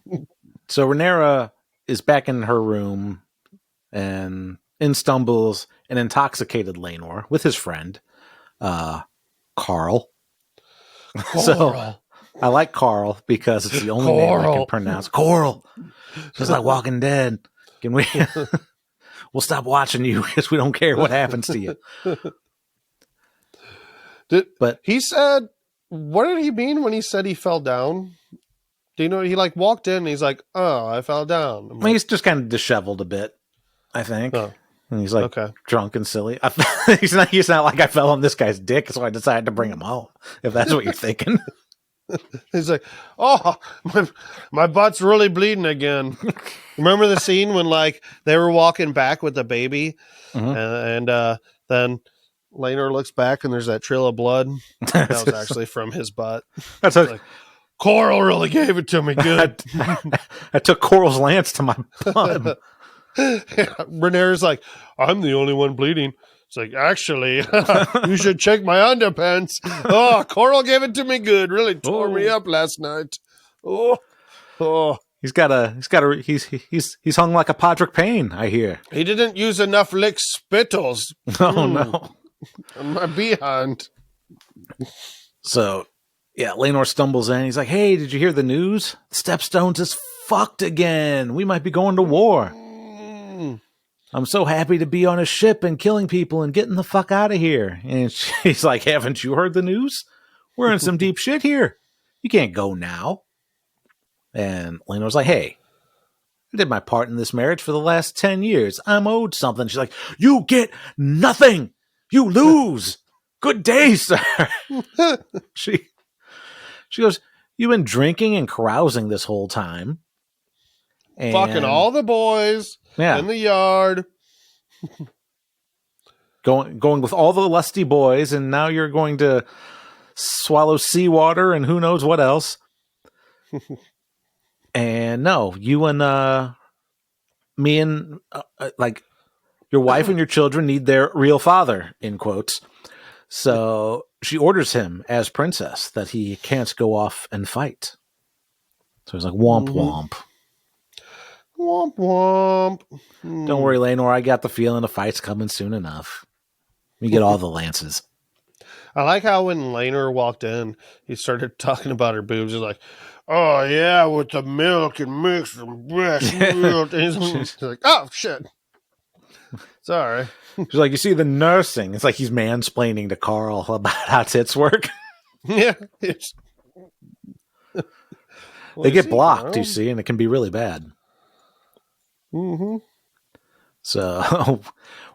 So Rhaenyra is back in her room, and in stumbles an intoxicated Laenor with his friend, Carl. So I like Carl because it's the only name I can pronounce. Coral. Just like Walking Dead. Can we? We'll stop watching you because we don't care what happens to you. But he said, what did he mean when he said he fell down? Do you know? He walked in and he's like, "Oh, I fell down." He's just kind of disheveled a bit, I think. Oh. And he's like drunk and silly. He's not like I fell on this guy's dick, so I decided to bring him home. If that's what you're thinking. He's like, "Oh, my butt's really bleeding again." Remember the scene when they were walking back with the baby, and then Laenor looks back and there's that trail of blood. That was actually from his butt. That's Coral really gave it to me good. I took Coral's lance to my bum. Rhaenyra's like, "I'm the only one bleeding." It's like, "Actually, you should check my underpants. Oh, Coral gave it to me good. Really tore me up last night. Oh. He's hung like a Patrick Payne, I hear. He didn't use enough lick spittles. Oh, no. On my behind." So, yeah, Laenor stumbles in. He's like, "Hey, did you hear the news? Stepstones is fucked again. We might be going to war. I'm so happy to be on a ship and killing people and getting the fuck out of here." And she's like, "Haven't you heard the news? We're in some deep shit here. You can't go now." And Laenor's like, "Hey, I did my part in this marriage for the last 10 years. I'm owed something." She's like, "You get nothing. You lose. Good day, sir." She goes, "You've been drinking and carousing this whole time. And fucking all the boys in the yard. Going with all the lusty boys, and now you're going to swallow seawater and who knows what else." And no, you and me and your wife and your children need their real father, in quotes. So she orders him as princess that he can't go off and fight. So he's like, "Womp womp. Womp womp. Don't worry, Laenor. I got the feeling a fight's coming soon enough. We get all the lances." I like how when Laenor walked in, he started talking about her boobs. He's like, "Oh, yeah, with the milk and mix and breast milk." And he's like, "Oh, shit. Sorry." She's like, "You see the nursing." It's like he's mansplaining to Carl about how tits work. Yeah. They get blocked, you see, and it can be really bad. So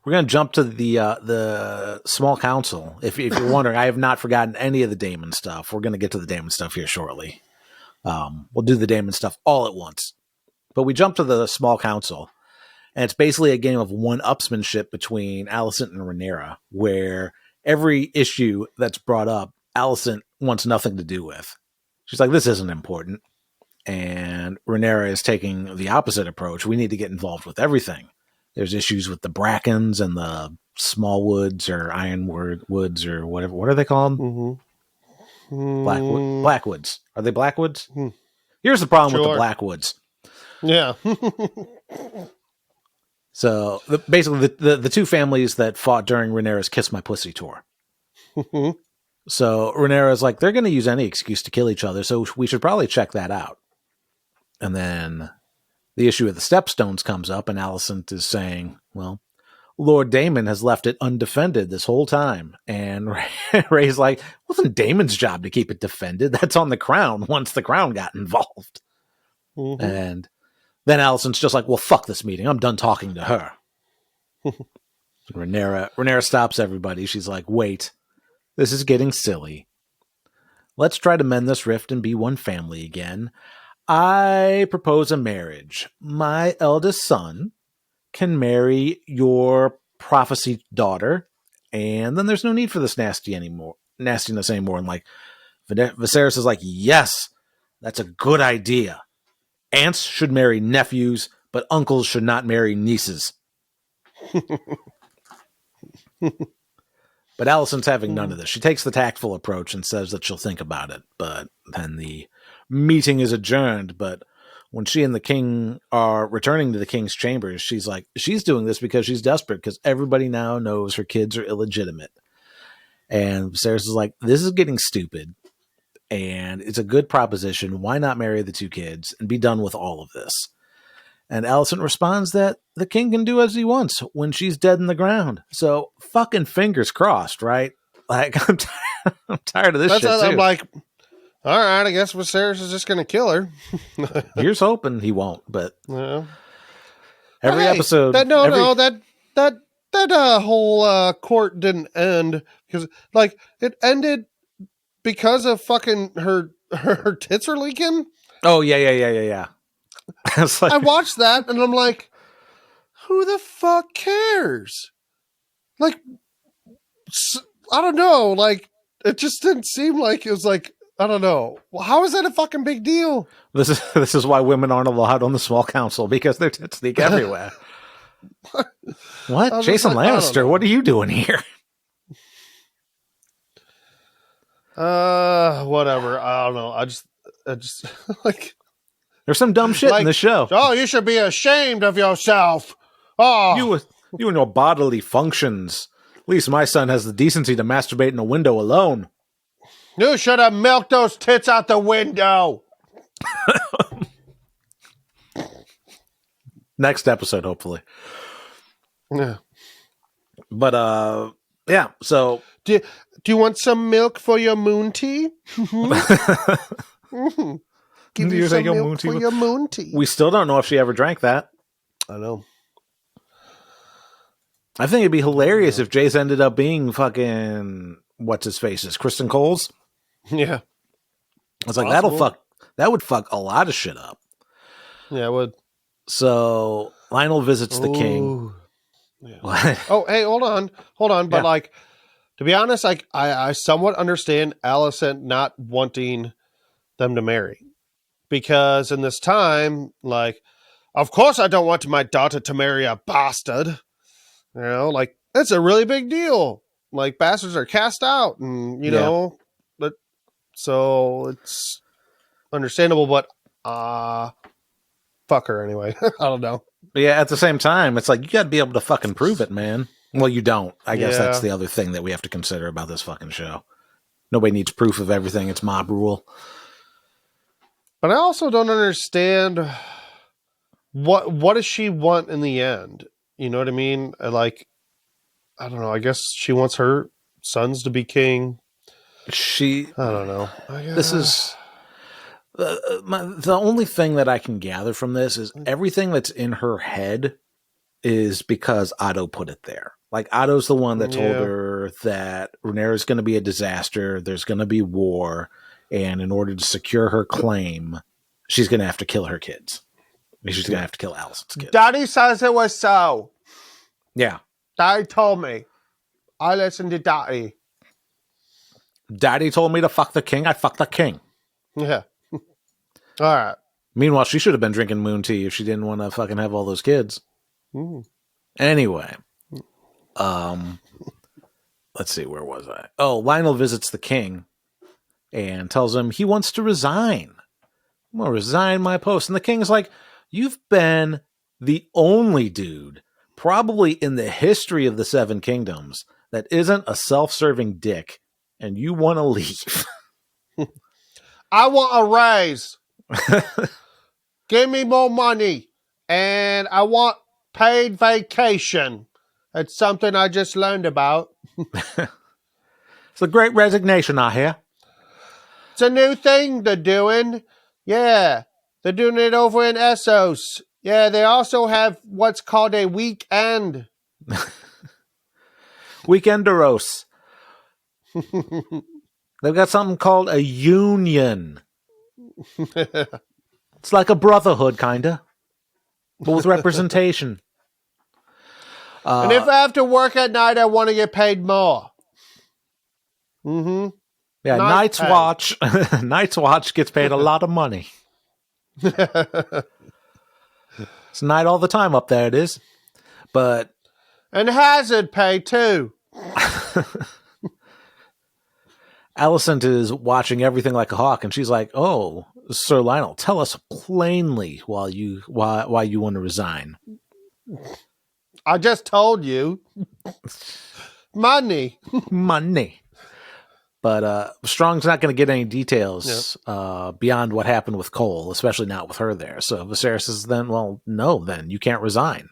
we're going to jump to the small council. If you're wondering, I have not forgotten any of the Daemon stuff. We're going to get to the Daemon stuff here shortly. We'll do the Daemon stuff all at once. But we jump to the small council, And it's basically a game of one-upsmanship between Alicent and Rhaenyra, where every issue that's brought up, Alicent wants nothing to do with. She's like, this isn't important. And Rhaenyra is taking the opposite approach. We need to get involved with everything. There's issues with the Brackens and the Smallwoods or Ironwoods or whatever. What are they called? Blackwoods. Are they Blackwoods? Here's the problem with the Blackwoods. Yeah. So basically the two families that fought during Rhaenyra's Kiss My Pussy tour. So Rhaenyra's like, they're going to use any excuse to kill each other, so we should probably check that out. And then the issue of the Stepstones comes up, and Alicent is saying, well, Lord Daemon has left it undefended this whole time. And Ray's like, wasn't Daemon's job to keep it defended? That's on the crown once the crown got involved. And then Alicent's just like, well, fuck this meeting. I'm done talking to her. Rhaenyra stops everybody. She's like, wait, this is getting silly. Let's try to mend this rift and be one family again. I propose a marriage. My eldest son can marry your prophecy daughter, and then there's no need for this nastiness anymore. And like, Viserys is like, yes, that's a good idea. Aunts should marry nephews, but uncles should not marry nieces. But Alicent's having none of this. She takes the tactful approach and says that she'll think about it. But then the meeting is adjourned. But when she and the king are returning to the king's chambers, she's like, she's doing this because she's desperate, because everybody now knows her kids are illegitimate. And Viserys is like, this is getting stupid. And it's a good proposition. Why not marry the two kids and be done with all of this? And Alicent responds that the king can do as he wants when she's dead in the ground. So fucking fingers crossed, right? Like, I'm tired of this shit too. I'm like, all right, I guess Viserys is just going to kill her. Here's hoping he won't, but yeah. Every episode. That whole court didn't end because, like, it ended because of fucking her tits are leaking. Oh yeah. Like, I watched that and I'm like, who the fuck cares? Like, I don't know. Like, it just didn't seem like it was like, I don't know. Well, how is that a fucking big deal? This is why women aren't allowed on the small council, because their tits leak everywhere. What? Jason Lannister, what are you doing here? Whatever. I don't know. I just like, there's some dumb shit in the show. Oh, you should be ashamed of yourself. Oh, you and your bodily functions. At least my son has the decency to masturbate in a window alone. You should have milked those tits out the window. Next episode, hopefully. Yeah. But yeah. So do you want some milk for your moon tea? Give you some milk for your moon tea. We still don't know if she ever drank that. I know. I think it'd be hilarious if Jace ended up being fucking what's his face's Kristen Cole's. Yeah. I was like, that would fuck a lot of shit up. Yeah, it would. So Lionel visits the king. Yeah. Oh, hey, hold on. But like, to be honest, like I somewhat understand Alicent not wanting them to marry, because in this time, like, of course I don't want my daughter to marry a bastard. You know, like, that's a really big deal. Like, bastards are cast out, and you know, but so it's understandable. But fuck her anyway. I don't know. But yeah, at the same time, it's like, you got to be able to fucking prove it, man. Well, you don't. I guess that's the other thing that we have to consider about this fucking show. Nobody needs proof of everything. It's mob rule. But I also don't understand what does she want in the end? You know what I mean? Like, I don't know. I guess she wants her sons to be king. I don't know. This is the only thing that I can gather from this is everything that's in her head is because Otto put it there. Like, Otto's the one that told her that Rhaenyra is going to be a disaster. There's going to be war. And in order to secure her claim, she's going to have to kill her kids. She's going to have to kill Alicent's kid. Daddy says it was so. Yeah. Daddy told me. I listened to Daddy. Daddy told me to fuck the king. I fucked the king. Yeah. All right. Meanwhile, she should have been drinking moon tea if she didn't want to fucking have all those kids. Anyway. Let's see, where was I? Oh, Lionel visits the king and tells him he wants to resign. I'm going to resign my post. And the king's like, you've been the only dude, probably in the history of the Seven Kingdoms, that isn't a self-serving dick, and you want to leave. I want a raise. Give me more money. And I want paid vacation. It's something I just learned about. It's a great resignation, I hear. It's a new thing they're doing. Yeah. They're doing it over in Essos. Yeah, they also have what's called a weekend. Weekenderos. They've got something called a union. It's like a brotherhood, kinda. But with representation. And if I have to work at night, I want to get paid more. Yeah, Night's Watch. Night's Watch gets paid a lot of money. It's night all the time up there, it is. But and hazard pay too. Alicent is watching everything like a hawk, and she's like, "Oh, Sir Lionel, tell us plainly why you want to resign." I just told you. Money. But Strong's not going to get any details beyond what happened with Cole, especially not with her there. So Viserys says, then, well, no, then you can't resign.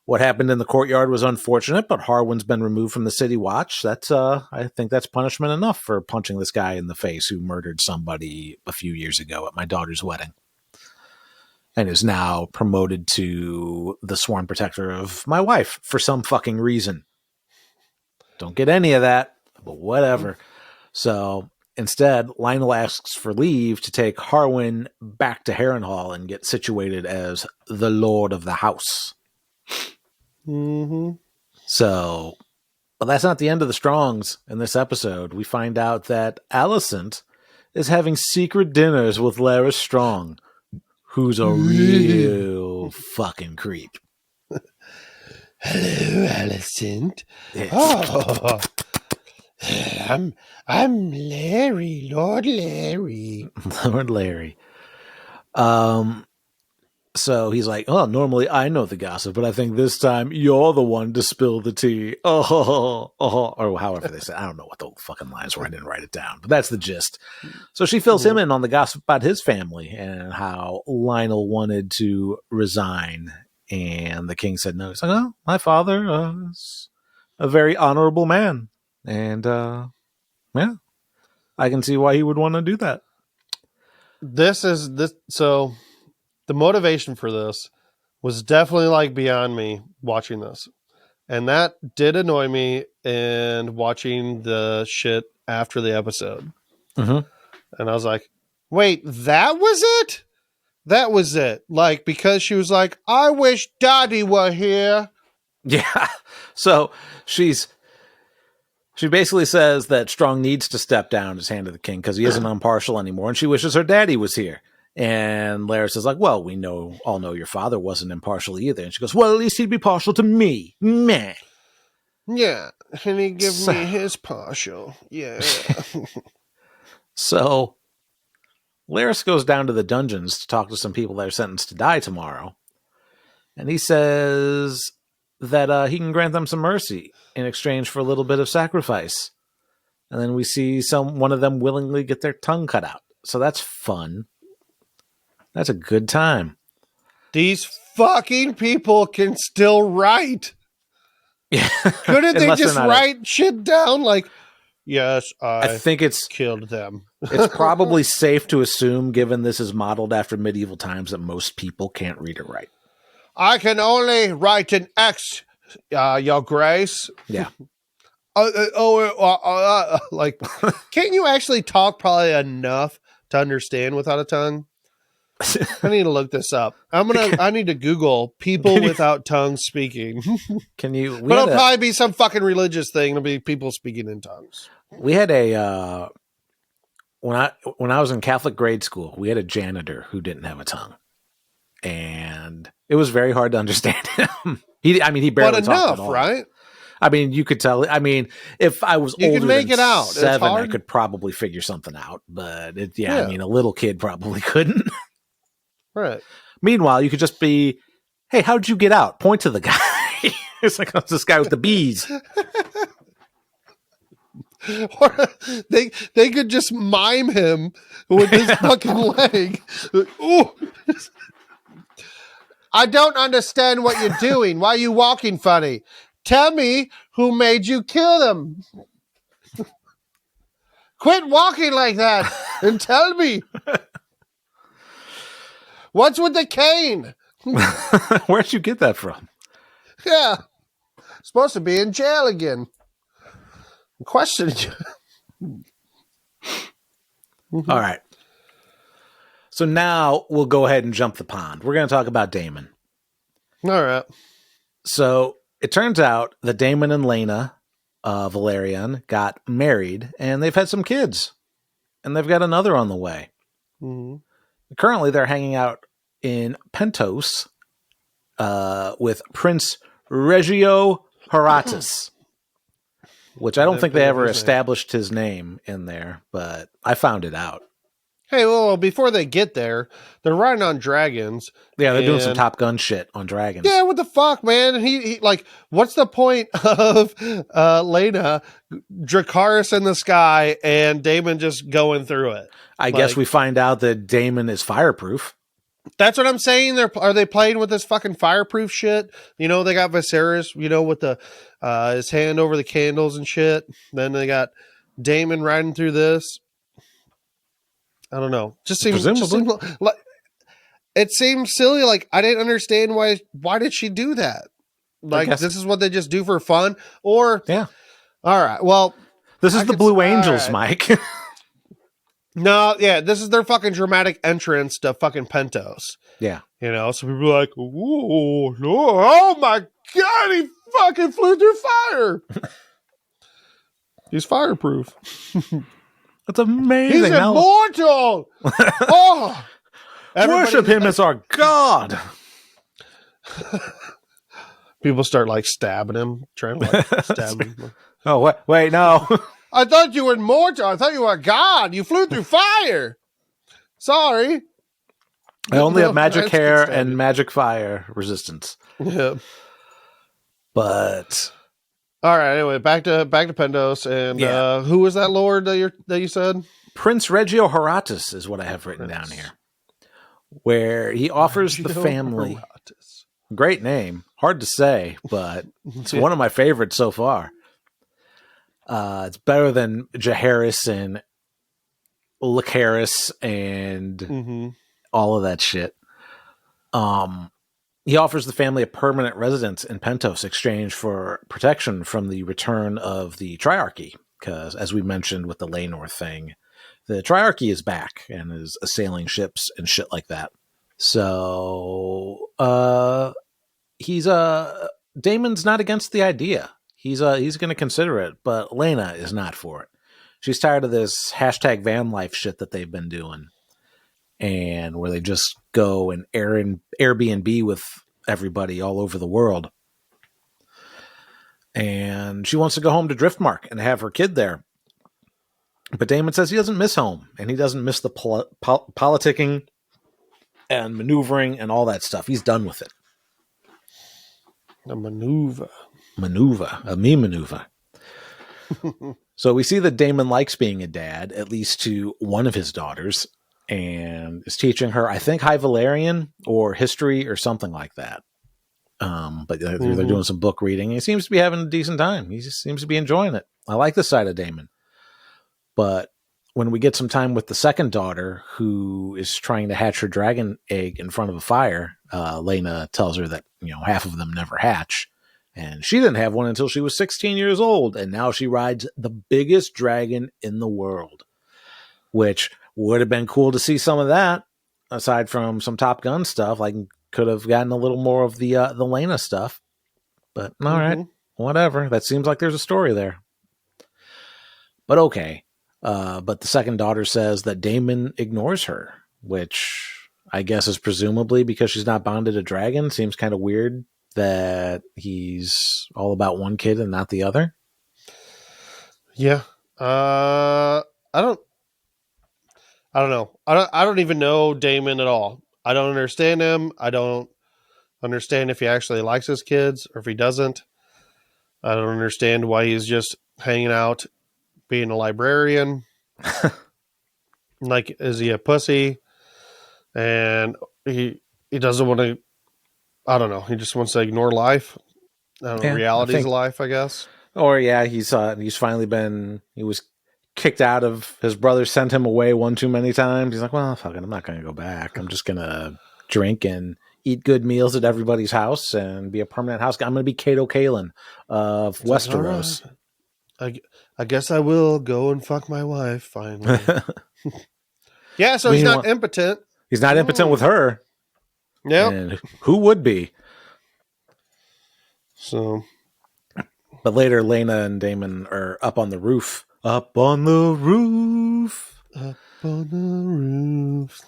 What happened in the courtyard was unfortunate, but Harwin's been removed from the City Watch. That's I think that's punishment enough for punching this guy in the face who murdered somebody a few years ago at my daughter's wedding. And is now promoted to the sworn protector of my wife for some fucking reason. Don't get any of that, but whatever. So instead, Lionel asks for leave to take Harwin back to Harrenhal and get situated as the Lord of the House. So, but that's not the end of the Strongs in this episode. We find out that Alicent is having secret dinners with Larys Strong, who's a real fucking creep. Hello, Alicent. Yeah. Oh, I'm Larry, Lord Larry. Lord Larry. So he's like, oh, normally I know the gossip, but I think this time you're the one to spill the tea. Or however they say. I don't know what the fucking lines were. I didn't write it down, but that's the gist. So she fills him in on the gossip about his family and how Lionel wanted to resign. And the king said no. He's like, oh, my father is a very honorable man. And, yeah, I can see why he would want to do that. So the motivation for this was definitely like beyond me watching this. And that did annoy me in watching the shit after the episode. And I was like, wait, that was it? That was it. Like, because she was like, I wish Daddy were here. Yeah. So she basically says that Strong needs to step down as hand of the king because he isn't impartial anymore, and she wishes her daddy was here. And Larys is like, well, we all know your father wasn't impartial either. And she goes, well, at least he'd be partial to me. Meh. Yeah, and he'd give me his partial. Yeah. So Larys goes down to the dungeons to talk to some people that are sentenced to die tomorrow. And he says that he can grant them some mercy in exchange for a little bit of sacrifice. And then we see one of them willingly get their tongue cut out. So that's fun. That's a good time. These fucking people can still write. Yeah. Couldn't they just write shit down like, yes, I think it's killed them. It's probably safe to assume, given this is modeled after medieval times, that most people can't read or write. I can only write an X, Your Grace. Yeah. Like, can't you actually talk probably enough to understand without a tongue? I need to look this up. I need to Google people without tongues speaking. Can you? But it'll probably be some fucking religious thing. It'll be people speaking in tongues. We had a when I was in Catholic grade school, we had a janitor who didn't have a tongue, and it was very hard to understand him. He barely talked at all. Right? I mean, you could tell. I mean, if I was older than it out. 7, I could probably figure something out. But I mean, a little kid probably couldn't. Right. Meanwhile, you could just be, "Hey, how'd you get out?" Point to the guy. It's like, "Oh, this guy with the bees." Or they could just mime him with his fucking leg. Ooh. I don't understand what you're doing. Why are you walking funny? Tell me who made you kill them. Quit walking like that and tell me. What's with the cane? Where'd you get that from? Yeah. Supposed to be in jail again. I'm questioning you. All right. So now we'll go ahead and jump the pond. We're going to talk about Daemon. All right. So it turns out that Daemon and Laena Velaryon got married, and they've had some kids, and they've got another on the way. Mm-hmm. Currently, they're hanging out in Pentos with Prince Regio Horatus, which I don't think they ever established his name in there, but I found it out. Hey, well, before they get there, they're riding on dragons. Yeah, they're doing some Top Gun shit on dragons. Yeah, what the fuck, man? He like, what's the point of Laena, Dracarys in the sky, and Daemon just going through it? I guess we find out that Daemon is fireproof. That's what I'm saying. Are they playing with this fucking fireproof shit? You know, they got Viserys, with the his hand over the candles and shit. Then they got Daemon riding through this. I don't know. It seems silly. Like, I didn't understand why did she do that? Like, this is what they just do for fun? Or, yeah. All right. Well, this is the Blue Angels, Mike. No, yeah, this is their fucking dramatic entrance to fucking Pentos. Yeah. So people are like, "Ooh, oh my God, he fucking flew through fire." He's fireproof. That's amazing. He's immortal. Oh, worship him as our God. People start like stabbing him, trying to like stab him. Oh, wait, no. I thought you were immortal. I thought you were a god. You flew through fire. Sorry. I only have magic hair and magic fire resistance. Yeah. But all right. Anyway, back to Pentos, and who was that lord that you said? Prince Regio Horatus is what I have written down here, where he offers the family. Horatus. Great name, hard to say, but it's one of my favorites so far. It's better than Jaehaerys and Lucerys and all of that shit. He offers the family a permanent residence in Pentos in exchange for protection from the return of the Triarchy. Because, as we mentioned with the Laenor thing, the Triarchy is back and is assailing ships and shit like that. So, Daemon's not against the idea. He's going to consider it, but Laena is not for it. She's tired of this hashtag van life shit that they've been doing, and where they just go and Airbnb with everybody all over the world. And she wants to go home to Driftmark and have her kid there. But Daemon says he doesn't miss home, and he doesn't miss the politicking and maneuvering and all that stuff. He's done with it. A maneuver. A me maneuver. So we see that Daemon likes being a dad, at least to one of his daughters, and is teaching her, I think, High Valyrian or history or something like that. But they're doing some book reading. He seems to be having a decent time. He just seems to be enjoying it. I like this side of Daemon. But when we get some time with the second daughter, who is trying to hatch her dragon egg in front of a fire, Laena tells her that half of them never hatch. And she didn't have one until she was 16 years old. And now she rides the biggest dragon in the world, which would have been cool to see some of that. aside from some Top Gun stuff. Like, could have gotten a little more of the Lena stuff. But all right, whatever. That seems like there's a story there. But okay. But the second daughter says that Daemon ignores her, which I guess is presumably because she's not bonded to dragon. Seems kind of weird that he's all about one kid and not the other. Yeah. I don't know. I don't even know Daemon at all. I don't understand him. I don't understand if he actually likes his kids or if he doesn't. I don't understand why he's just hanging out being a librarian. Like, is he a pussy? And he doesn't want to, I don't know. He just wants to ignore life. I don't know, reality's life, I guess. Or he's finally he was kicked out of, his brother sent him away one too many times. He's like, well, fuck it, I'm not going to go back. I'm just going to drink and eat good meals at everybody's house and be a permanent house guy. I'm going to be Cato Kalin of Westeros. Right. I guess I will go and fuck my wife finally. Yeah, so he's not impotent. He's not impotent with her. Yeah. And who would be? So. But later, Lena and Daemon are up on the roof. Up on the roof. Up on the roof.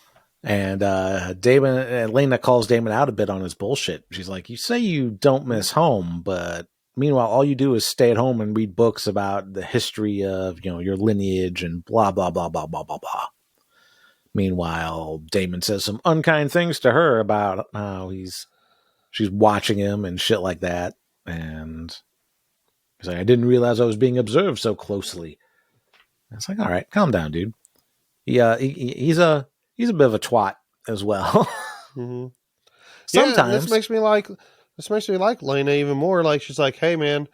And Lena calls Daemon out a bit on his bullshit. She's like, you say you don't miss home, but meanwhile, all you do is stay at home and read books about the history of, your lineage and blah, blah, blah, blah, blah, blah, blah. Meanwhile, Daemon says some unkind things to her about how she's watching him and shit like that. And he's like, I didn't realize I was being observed so closely. And it's like, all right, calm down, dude. He's a bit of a twat as well. Mm-hmm. Sometimes this makes me like Lena even more. Like, she's like, hey man,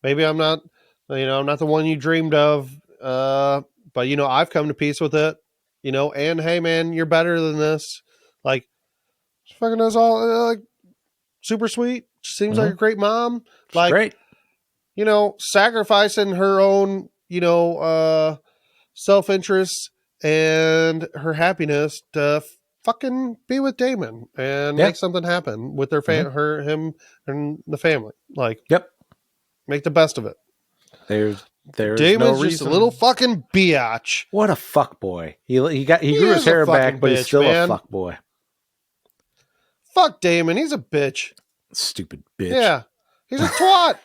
maybe I'm not the one you dreamed of. But I've come to peace with it. And hey man, you're better than this. Like, she fucking knows all, like, super sweet. She seems like a great mom. Like, great. Sacrificing her own, self-interest and her happiness to fucking be with Daemon and make something happen with their him and the family. Like, make the best of it. There's Daemon's just a little fucking biatch. What a fuck boy. He grew his hair back, but he's still a fuck boy. Fuck Daemon. He's a bitch. Stupid bitch. Yeah. He's a twat.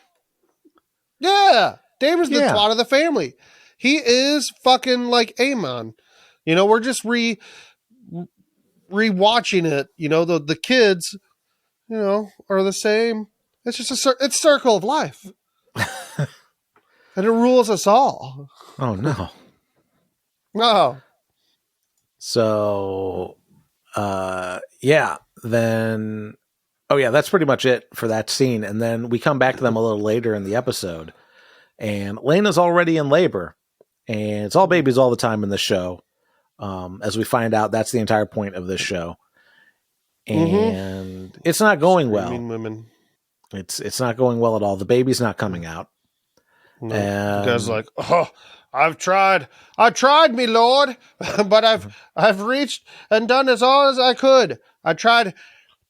Yeah. Daemon's the twat of the family. He is fucking like Aemon. We're just rewatching it. The kids, are the same. It's just it's circle of life. And it rules us all. Oh, no. No. So, then... Oh, yeah, that's pretty much it for that scene. And then we come back to them a little later in the episode. And Lena's already in labor. And it's all babies all the time in the show. As we find out, that's the entire point of this show. And it's not going well. Women. It's not going well at all. The baby's not coming out. No. The guy's like, oh, I tried, me lord, but I've reached and done as all as I could. I tried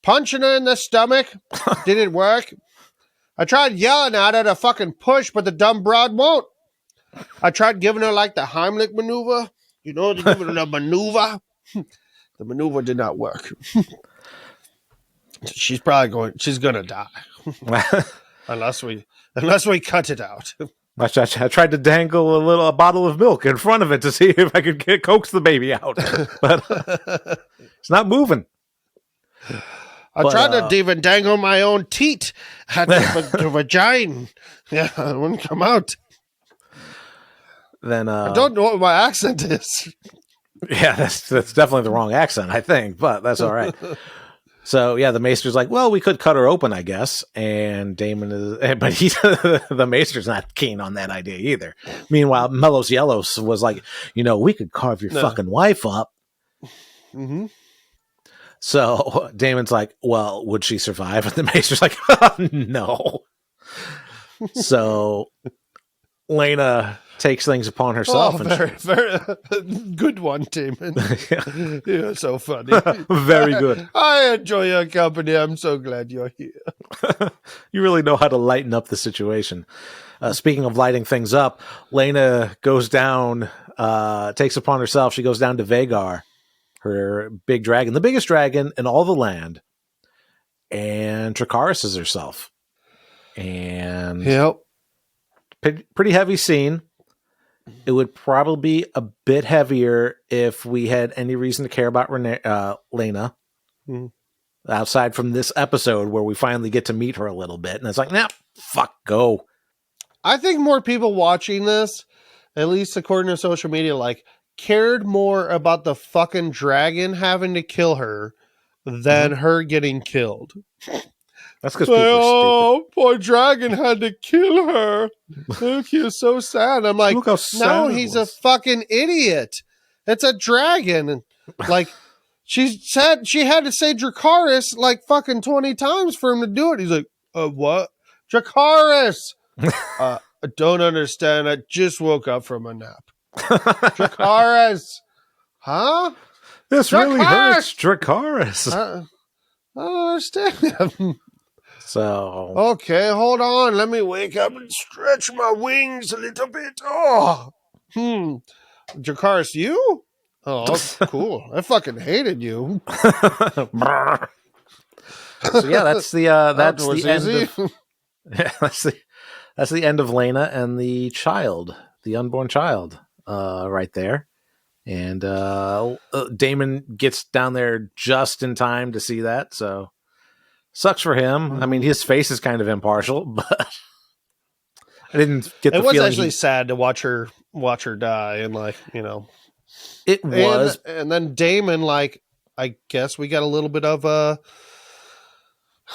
punching her in the stomach, didn't work. I tried yelling at her to fucking push, but the dumb broad won't. I tried giving her like the Heimlich maneuver, to give her the maneuver. The maneuver did not work. She's gonna die. unless we cut it out. I tried to dangle a bottle of milk in front of it to see if I could coax the baby out, but it's not moving. I tried to even dangle my own teat at the vagina. Yeah, it wouldn't come out. Then I don't know what my accent is. Yeah, that's definitely the wrong accent, I think, but that's all right. So yeah, the maester's like, well, we could cut her open, I guess. And Daemon but the maester's not keen on that idea either. Meanwhile, Melos Yellows was like, we could carve your fucking wife up. Mm-hmm. So Daemon's like, well, would she survive? And the maester's like, no. So Lena takes things upon herself. Very, very good one, Damon. You're so funny. Very good. I enjoy your company. I'm so glad you're here. You really know how to lighten up the situation. Speaking of lighting things up, Lena goes down, takes upon herself. She goes down to Vagar, her big dragon, the biggest dragon in all the land, and Dracarys herself. And pretty heavy scene. It would probably be a bit heavier if we had any reason to care about Lena. Outside from this episode where we finally get to meet her a little bit. And it's like, nah, fuck, go. I think more people watching this, at least according to social media, like cared more about the fucking dragon having to kill her than her getting killed. That's because people are stupid. Poor dragon had to kill her. Look, he was so sad. I'm like, no, he's a fucking idiot. It's a dragon. Like, she said she had to say Dracarys like fucking 20 times for him to do it. He's like, what? Dracarys! I don't understand. I just woke up from a nap. Dracarys! Huh? This really hurts, Dracarys. I don't understand. So okay, hold on. Let me wake up and stretch my wings a little bit. Oh, Dracarys, you? Oh, cool. I fucking hated you. So yeah, that's the end of, that's the end of Lena and the child, the unborn child, right there. And Damon gets down there just in time to see that. So sucks for him. I mean, his face is kind of impartial, but I didn't get the feeling. It was actually sad to watch her die, and like, you know, it was. And then Damon, like, I guess we got a little bit of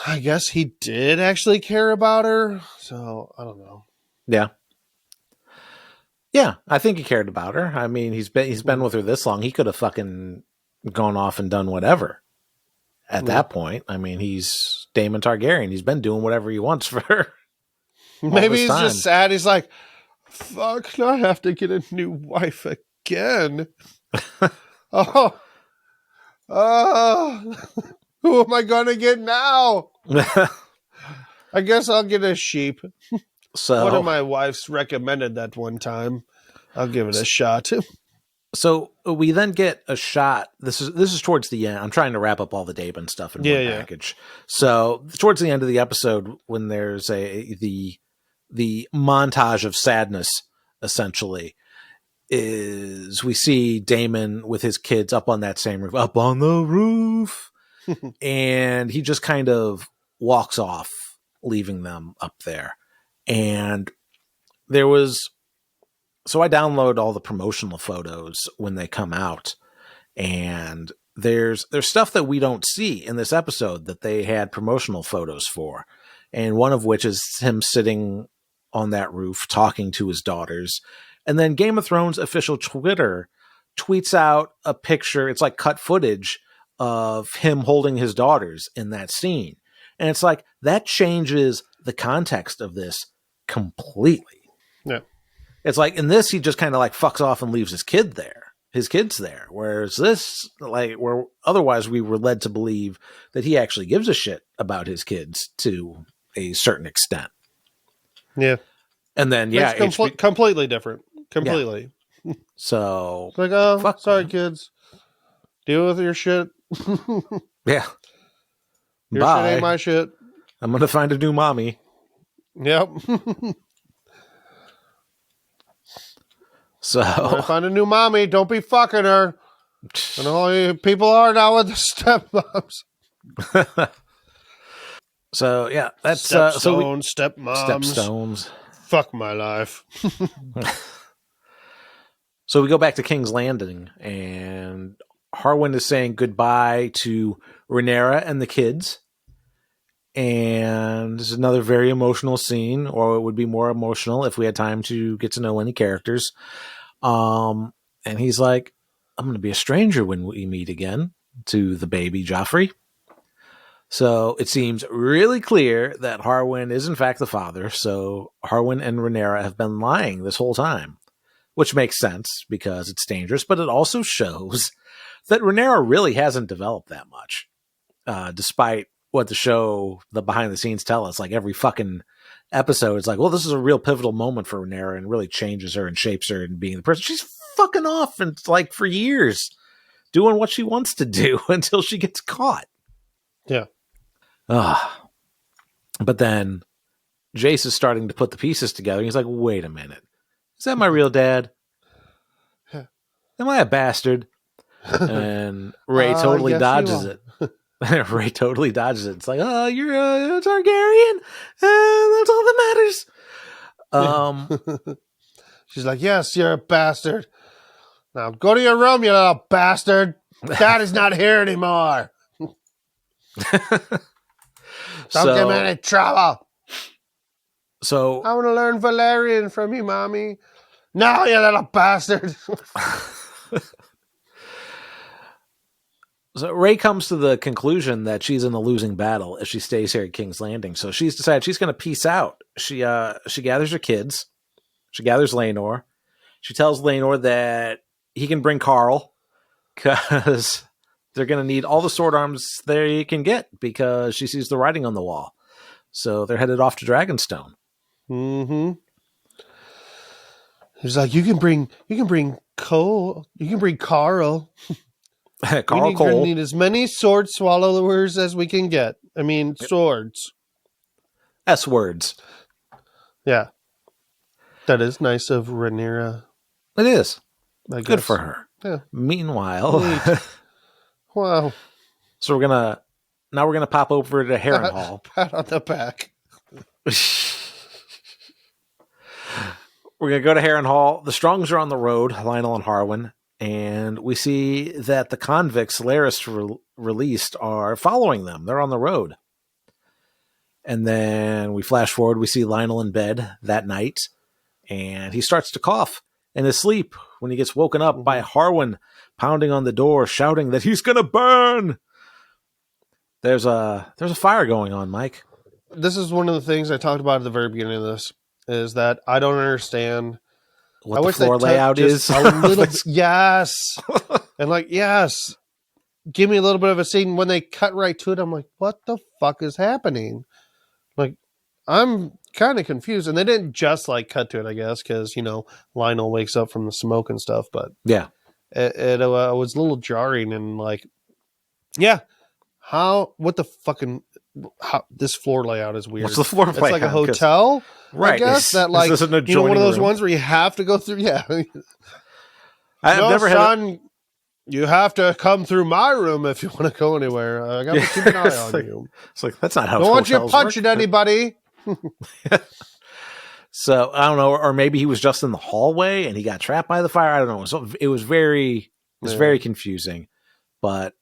I guess he did actually care about her. So I don't know. Yeah. Yeah, I think he cared about her. I mean, he's been with her this long. He could have fucking gone off and done whatever. At that point, I mean, he's Daemon Targaryen. He's been doing whatever he wants for her. Maybe he's just sad. He's like, fuck, I have to get a new wife again. Who am I going to get now? I guess I'll get a sheep. So one of my wives recommended that one time. I'll give it a shot. So we then get a shot. This is towards the end. I'm trying to wrap up all the Daemon stuff in one package. So towards the end of the episode, when there's the montage of sadness, essentially, is we see Daemon with his kids up on that same roof, up on the roof, and he just kind of walks off, leaving them up there. And there was. So I download all the promotional photos when they come out, and there's stuff that we don't see in this episode that they had promotional photos for. And one of which is him sitting on that roof talking to his daughters. And then Game of Thrones official Twitter tweets out a picture. It's like cut footage of him holding his daughters in that scene. And it's like, that changes the context of this completely. Yeah. It's like in this, he just kind of like fucks off and leaves his kids there. Whereas this, like, where otherwise we were led to believe that he actually gives a shit about his kids to a certain extent. Yeah. And then, it's completely different. Completely. Yeah. So it's like, fuck, sorry, kids. Deal with your shit. Yeah. Your shit ain't my shit. I'm going to find a new mommy. Yep. So find a new mommy. Don't be fucking her. And all you people are now with the stepmoms. So yeah, that's stepstones, stepstones. Fuck my life. So we go back to King's Landing, and Harwin is saying goodbye to Rhaenyra and the kids. And this is another very emotional scene, or it would be more emotional if we had time to get to know any characters. And he's like, I'm going to be a stranger when we meet again, to the baby Joffrey. So it seems really clear that Harwin is in fact the father. So Harwin and Rhaenyra have been lying this whole time. which makes sense because it's dangerous, but it also shows that Rhaenyra really hasn't developed that much, despite what the behind the scenes tell us. Like every fucking episode, it's like, well, this is a real pivotal moment for Rhaenyra and really changes her and shapes her and being the person. She's fucking off and like for years doing what she wants to do until she gets caught. Yeah. But then Jace is starting to put the pieces together. He's like, wait a minute. Is that my real dad? Am I a bastard? And Ray totally dodges it. Ray totally dodges it. It's like, oh, you're a Targaryen. That's all that matters. She's like, yes, you're a bastard. Now go to your room, you little bastard. Dad is not here anymore. Don't give me any trouble. So I want to learn Valerian from you, Mommy. No, you little bastard. So Ray comes to the conclusion that she's in a losing battle if she stays here at King's Landing. So she's decided she's going to peace out. She gathers her kids. She gathers Laenor. She tells Laenor that he can bring Carl because they're going to need all the sword arms they can get because she sees the writing on the wall. So they're headed off to Dragonstone. Mm-hmm. He's like, you can bring Cole. You can bring Carl. Carl Cole. We need as many sword swallowers as we can get. I mean, swords. S words. Yeah. That is nice of Rhaenyra. It is. I Good guess. for her. Yeah. Meanwhile. Wow. So we're gonna pop over to Harrenhal. Pat on the back. We're gonna go to Harrenhal. The Strongs are on the road, Lionel and Harwin. And we see that the convicts Larys released are following them. They're on the road. And then we flash forward. We see Lionel in bed that night. And he starts to cough in his sleep when he gets woken up by Harwin pounding on the door, shouting that he's going to burn. There's a fire going on, Mike. This is one of the things I talked about at the very beginning of this, is that I don't understand what the floor layout is. A little, yes. And like, yes, give me a little bit of a scene. When they cut right to it, I'm like, what the fuck is happening? Like, I'm kind of confused. And they didn't just like cut to it, I guess, because, Lionel wakes up from the smoke and stuff. But yeah, it was a little jarring and like, yeah, this floor layout is weird. What's the floor layout? It's like a hotel. Right. I guess that like one of those room? ones where you have to go through. Yeah. I've never had. You have to come through my room if you want to go anywhere. I got to keep an eye on you. It's like that's not how. Don't want you punching anybody. So I don't know, or maybe he was just in the hallway and he got trapped by the fire. I don't know. So it was very confusing. But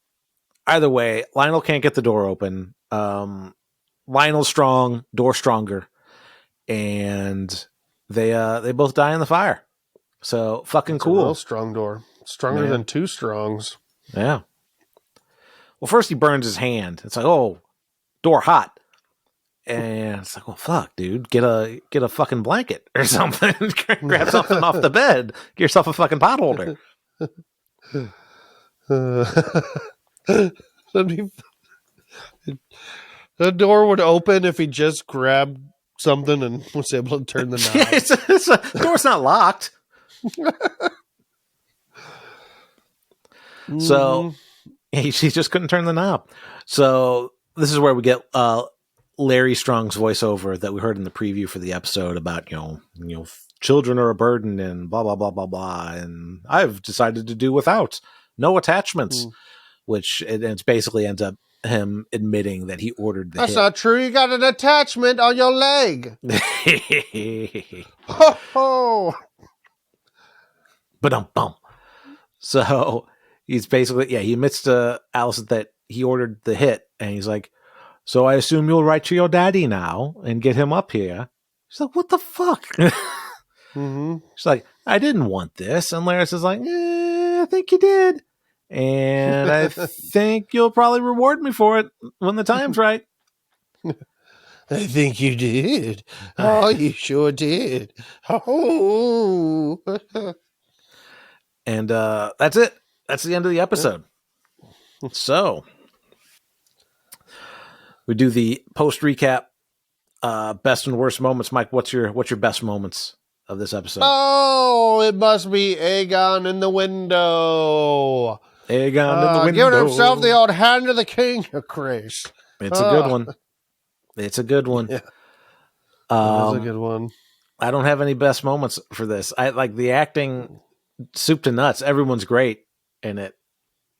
either way, Lionel can't get the door open. Lionel's strong, door stronger. And they both die in the fire. So fucking That's cool. A real strong door. Stronger than two strongs. Yeah. Well, first he burns his hand. It's like, oh, door hot. And it's like, well, fuck, dude. Get a fucking blanket or something. Grab something off the bed. Get yourself a fucking pot holder. The door would open if he just grabbed something and was able to turn the knob. The door's not locked. So she just couldn't turn the knob. So this is where we get Larry Strong's voiceover that we heard in the preview for the episode about, children are a burden and blah, blah, blah, blah, blah. And I've decided to do without no attachments, which it basically ends up him admitting that he ordered the That's hit. not true. You got an attachment on your leg. Ho, ho. Ba-dum-bum. So he's basically, he admits to Alicent that he ordered the hit. And he's like, so I assume you'll write to your daddy now and get him up here. She's like, what the fuck? She's like, I didn't want this. And Larys is like, I think you did. And I think you'll probably reward me for it when the time's right. I think you did. Oh, you sure did. Oh. And that's it. That's the end of the episode. So we do the post recap, best and worst moments. Mike, what's your best moments of this episode? Oh, it must be Aegon in the window. Aegon in the window. Giving himself the old hand of the king, Chris. It's a good one. It's a good one. Yeah. That's a good one. I don't have any best moments for this. I like the acting, soup to nuts. Everyone's great in it.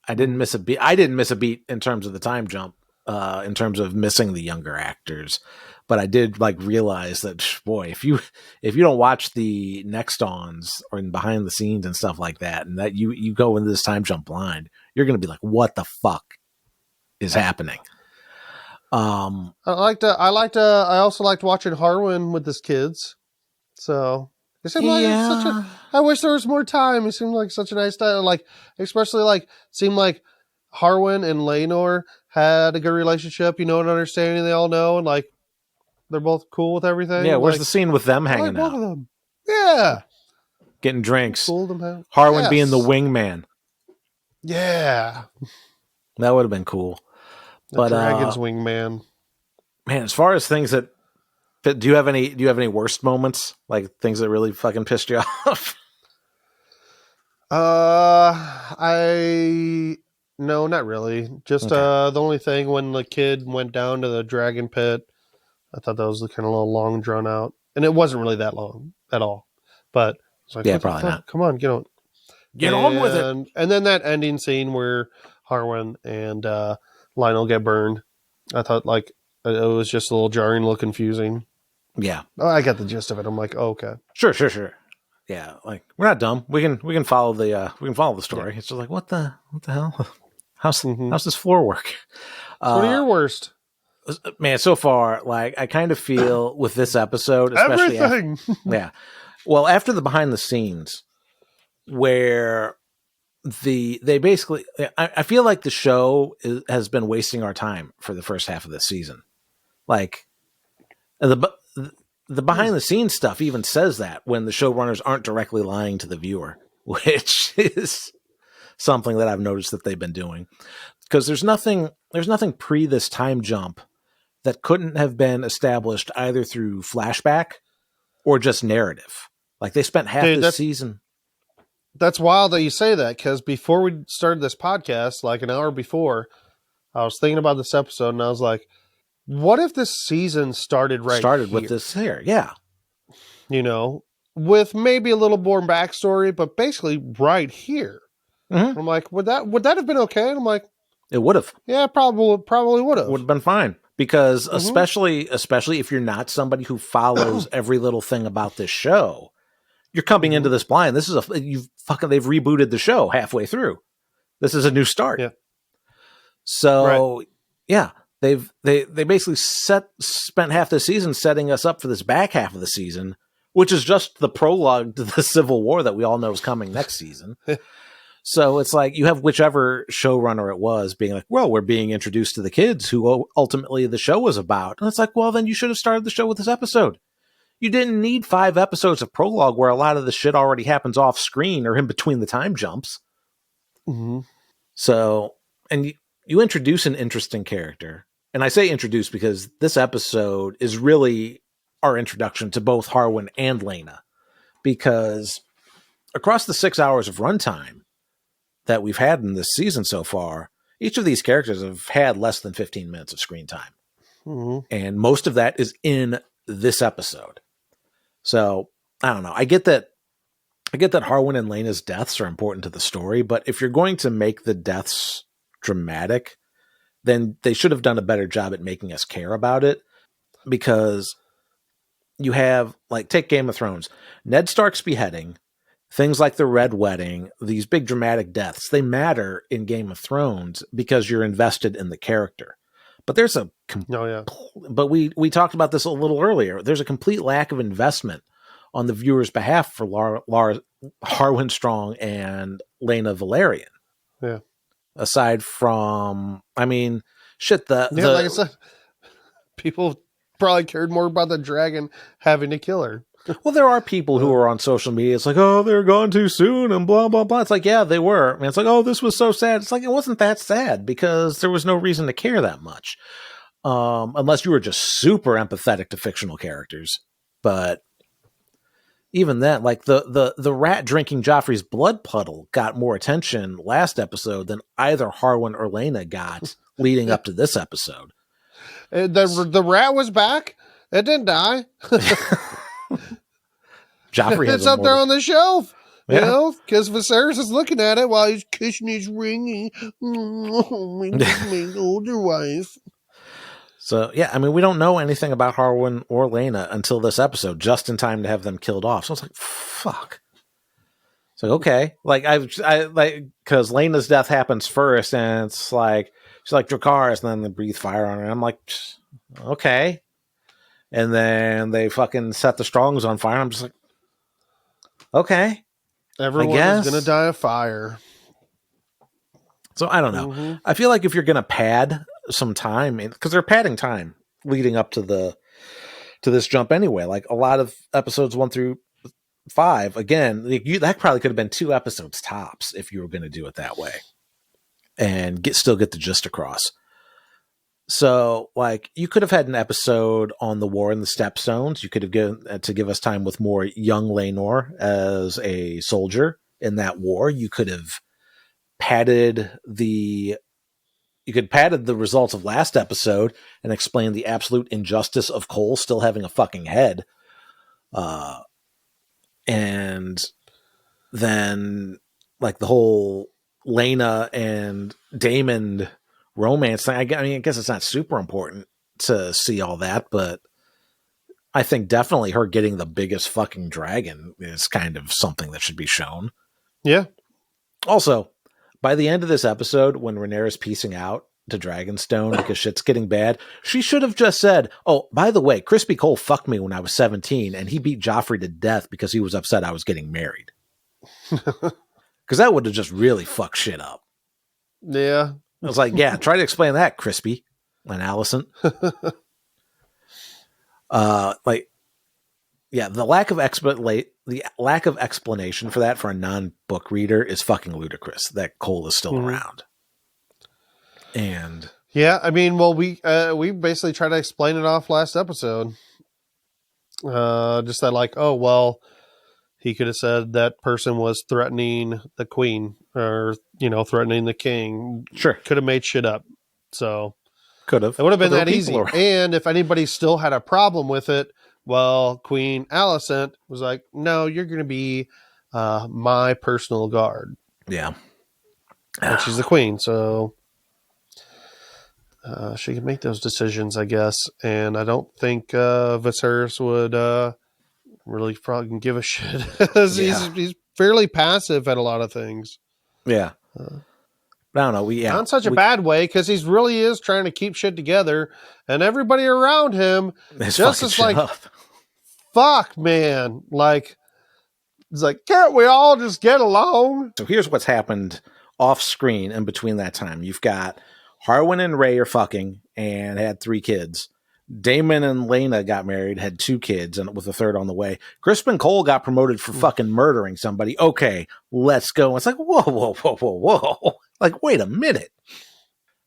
I didn't miss a beat. I didn't miss a beat in terms of the time jump, in terms of missing the younger actors. But I did like realize that, boy, if you don't watch the next ons or in behind the scenes and stuff like that, and that you go into this time jump blind, you're going to be like, what the fuck is happening? I also liked watching Harwin with his kids. So it seemed like I wish there was more time. It seemed like such a nice time. Like, especially like, seemed like Harwin and Laenor had a good relationship, and understanding they all know, and like, they're both cool with everything. Yeah, where's the scene with them hanging out? Both of them. Yeah. Getting drinks. Cool them out. Harwin being the wingman. Yeah. That would have been cool. The dragon's wingman. Man, as far as things that do you have any worst moments? Like things that really fucking pissed you off? No, not really. Just the only thing when the kid went down to the dragon pit, I thought that was kind of a little long drawn out, and it wasn't really that long at all. But it's like, yeah, probably not. Come on, get on with it. And then that ending scene where Harwin and Lionel get burned, I thought like it was just a little jarring, a little confusing. Yeah, I got the gist of it. I'm like, oh, okay, sure. Yeah, like we're not dumb. We can follow the story. Yeah. It's just like what the hell? How's this floor work? What are your worst? Man, so far, like I kind of feel with this episode, especially everything. Well, after the behind the scenes, where they basically, I feel like the show has been wasting our time for the first half of this season. Like the behind the scenes stuff even says that when the showrunners aren't directly lying to the viewer, which is something that I've noticed that they've been doing, because there's nothing pre this time jump that couldn't have been established either through flashback or just narrative. Like they spent half this season. That's wild that you say that, because before we started this podcast, like an hour before, I was thinking about this episode and I was like, what if this season started with this here? Yeah. With maybe a little more backstory, but basically right here. Mm-hmm. I'm like, would that have been okay? And I'm like, it would have. Yeah, probably would have. Would have been fine. Because especially if you're not somebody who follows every little thing about this show, you're coming into this blind. This is they've rebooted the show halfway through. This is a new start. Yeah. So yeah, they basically spent half the season setting us up for this back half of the season, which is just the prologue to the Civil War that we all know is coming next season. So it's like you have whichever showrunner it was being like, well, we're being introduced to the kids who ultimately the show was about. And it's like, well, then you should have started the show with this episode. You didn't need 5 episodes of prologue where a lot of the shit already happens off screen or in between the time jumps. Mm-hmm. So, and you introduce an interesting character. And I say introduce because this episode is really our introduction to both Harwin and Laena. Because across the 6 hours of runtime that we've had in this season so far, each of these characters have had less than 15 minutes of screen time. Mm-hmm. And most of that is in this episode. So, I don't know. I get that Harwin and Laena's deaths are important to the story, but if you're going to make the deaths dramatic, then they should have done a better job at making us care about it, because you have, like, take Game of Thrones. Ned Stark's beheading, things like the Red Wedding, these big dramatic deaths, they matter in Game of Thrones because you're invested in the character. But there's but we talked about this a little earlier. There's a complete lack of investment on the viewer's behalf for Harwin Strong and Laena Valerian. Yeah. Aside from, I mean, shit, like I said, people probably cared more about the dragon having to kill her. Well, there are people who are on social media. It's like, oh, they're gone too soon and blah, blah, blah. It's like, yeah, they were. I mean, it's like, oh, this was so sad. It's like, it wasn't that sad because there was no reason to care that much. Unless you were just super empathetic to fictional characters. But even then, like the rat drinking Joffrey's blood puddle got more attention last episode than either Harwin or Lena got leading up to this episode. The rat was back. It didn't die. Joffrey has it's up there on the shelf. You know, because Viserys is looking at it while he's kissing his ring. My older wife. So, yeah, I mean, we don't know anything about Harwin or Lena until this episode, just in time to have them killed off. So it's like, fuck. It's like, okay. Like, I like, because Lena's death happens first, and it's like, she's like Dracarys, and then they breathe fire on her. And I'm like, okay. And then they fucking set the Strongs on fire. I'm just like, okay. Everyone is going to die of fire. So I don't know. Mm-hmm. I feel like if you're going to pad some time, because they're padding time leading up to this jump anyway. Like a lot of episodes 1 through 5, again, that probably could have been 2 episodes tops if you were going to do it that way, and still get the gist across. So, like, you could have had an episode on the war in the Stepstones. You could have given to give us time with more young Laenor as a soldier in that war. You could have padded the results of last episode and explained the absolute injustice of Cole still having a fucking head. And then, like, the whole Lena and Daemon romance thing. I mean, I guess it's not super important to see all that, but I think definitely her getting the biggest fucking dragon is kind of something that should be shown. Yeah. Also, by the end of this episode, when Rhaenyra's piecing out to Dragonstone because shit's getting bad, she should have just said, oh, by the way, Crispy Cole fucked me when I was 17 and he beat Joffrey to death because he was upset I was getting married. Because that would have just really fucked shit up. Yeah. I was like, yeah, try to explain that, Crispy and Allison. The lack of explanation for that for a non-book reader is fucking ludicrous. That Cole is still around. And yeah, I mean, well, we basically tried to explain it off last episode. Just that, like, oh well, he could have said that person was threatening the queen or, threatening the king. Sure. Could have made shit up. So could have. It would have been that easy. And if anybody still had a problem with it, well, Queen Alicent was like, no, you're going to be my personal guard. Yeah. And she's the queen. So she can make those decisions, I guess. And I don't think Viserys would really fucking give a shit. He's fairly passive at a lot of things. Yeah. I don't know. Not in such a bad way, because he really is trying to keep shit together, and everybody around him just is like, fuck, man. Like, it's like, can't we all just get along? So here's what's happened off screen in between that time. You've got Harwin and Rhae are fucking and had 3 kids. Daemon and Lena got married, had 2 kids, and with a third on the way. Crispin Cole got promoted for fucking murdering somebody. Okay, let's go. It's like, whoa. Like, wait a minute.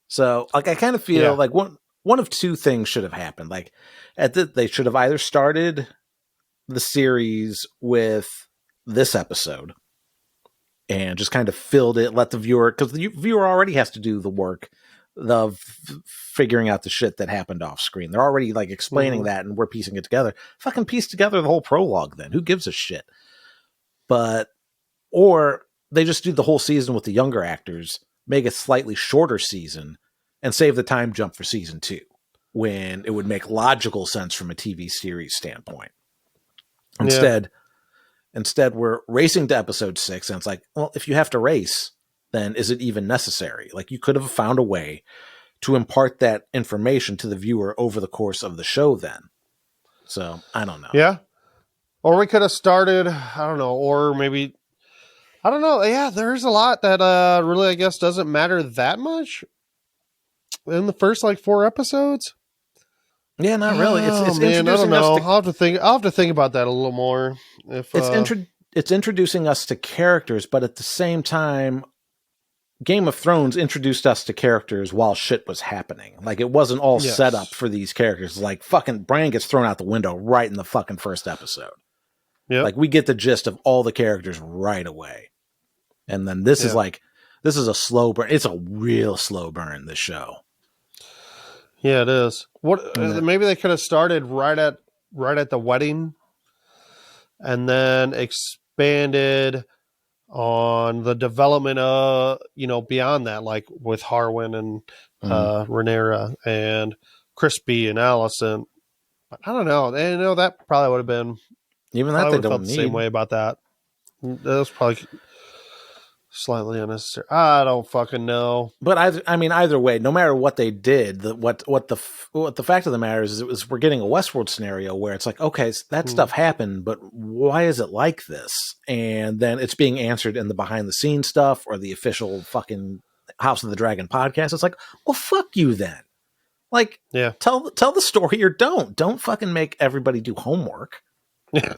So, like, I kind of feel like one of 2 things should have happened. Like, they should have either started the series with this episode and just kind of filled it, let the viewer, because the viewer already has to do the work of figuring out the shit that happened off screen. They're already like explaining that, and we're piecing it together. Fucking piece together the whole prologue then. Who gives a shit? Or they just do the whole season with the younger actors, make a slightly shorter season, and save the time jump for season 2, when it would make logical sense from a TV series standpoint. Instead, we're racing to episode 6, and it's like, well, if you have to race, then is it even necessary? Like, you could have found a way to impart that information to the viewer over the course of the show then. So, I don't know. Yeah. Or we could have started, I don't know, or maybe, I don't know. Yeah, there's a lot that really, I guess, doesn't matter that much in the first, 4 episodes. Yeah, not really. It's man, I don't introducing know. us to, I'll have to think about that a little more. If it's introducing us to characters, but at the same time, Game of Thrones introduced us to characters while shit was happening. Like, it wasn't all set up for these characters. Like, fucking Bran gets thrown out the window right in the fucking first episode. Yep. Like, we get the gist of all the characters right away. And then this is a slow burn. It's a real slow burn, this show. Yeah, it is. Maybe they could have started right at the wedding and then expanded on the development beyond that, like with Harwin and Rhaenyra and Crispy and Allison. But I don't know. That probably would have been even that they don't felt need. The same way about that. That was probably slightly unnecessary. I don't fucking know. But either way, no matter what they did, what the fact of the matter is we're getting a Westworld scenario where it's like, okay, that stuff happened, but why is it like this? And then it's being answered in the behind the scenes stuff or the official fucking House of the Dragon podcast. It's like, well, fuck you then. Like, tell the story or don't fucking make everybody do homework. Yeah.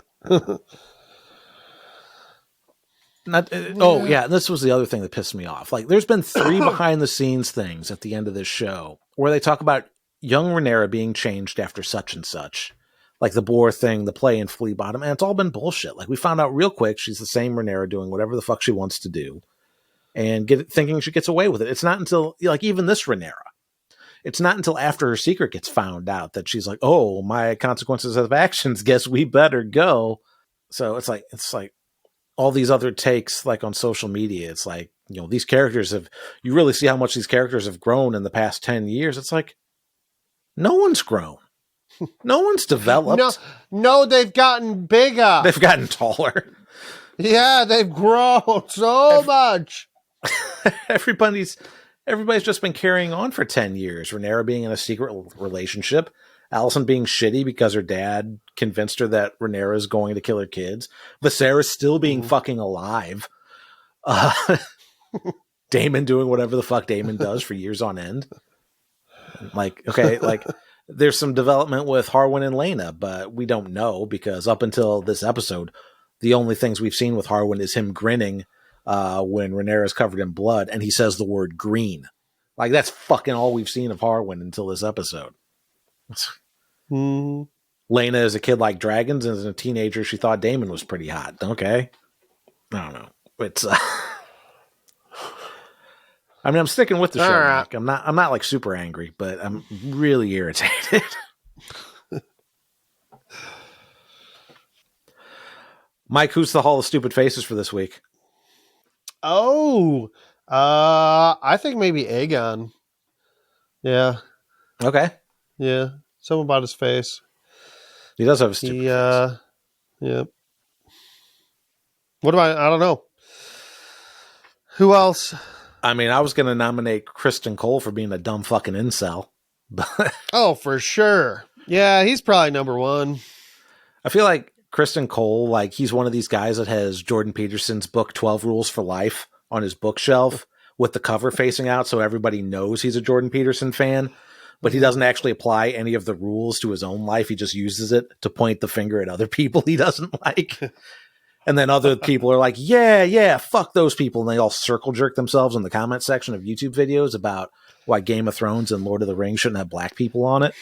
This was the other thing that pissed me off. Like, there's been 3 behind the scenes things at the end of this show where they talk about young Rhaenyra being changed after such and such, like the boar thing, the play in Flea Bottom, and it's all been bullshit. Like, we found out real quick she's the same Rhaenyra doing whatever the fuck she wants to do, and thinking she gets away with it. It's not until, like, even this Rhaenyra, it's not until after her secret gets found out that she's like, oh, my consequences of actions, guess we better go. So it's like all these other takes, like on social media, it's like, these characters you really see how much these characters have grown in the past 10 years. It's like, no one's grown. No one's developed. No, they've gotten bigger. They've gotten taller. Yeah, they've grown so much. Everybody's just been carrying on for 10 years. Rhaenyra being in a secret relationship. Allison being shitty because her dad convinced her that Rhaenyra is going to kill her kids. Viserys still being fucking alive. Daemon doing whatever the fuck Daemon does for years on end. Like, okay, like, there's some development with Harwin and Laena, but we don't know because up until this episode, the only things we've seen with Harwin is him grinning when Rhaenyra is covered in blood and he says the word green. Like, that's fucking all we've seen of Harwin until this episode. Laena as a kid liked dragons, and as a teenager she thought Daemon was pretty hot. Okay, I don't know. It's I'm sticking with the show. Right. I'm not like super angry, but I'm really irritated. Mike, who's the Hall of Stupid Faces for this week? Oh, I think maybe Aegon. Yeah. Okay. Yeah. Something about his face. He does have a stupid face. Yeah. What about, I don't know. Who else? I mean, I was going to nominate Kristen Cole for being a dumb fucking incel. But oh, for sure. Yeah, he's probably number 1. I feel like Kristen Cole, like, he's one of these guys that has Jordan Peterson's book 12 Rules for Life on his bookshelf with the cover facing out so everybody knows he's a Jordan Peterson fan. But he doesn't actually apply any of the rules to his own life. He just uses it to point the finger at other people he doesn't like. And then other people are like, yeah, fuck those people. And they all circle jerk themselves in the comment section of YouTube videos about why Game of Thrones and Lord of the Rings shouldn't have black people on it.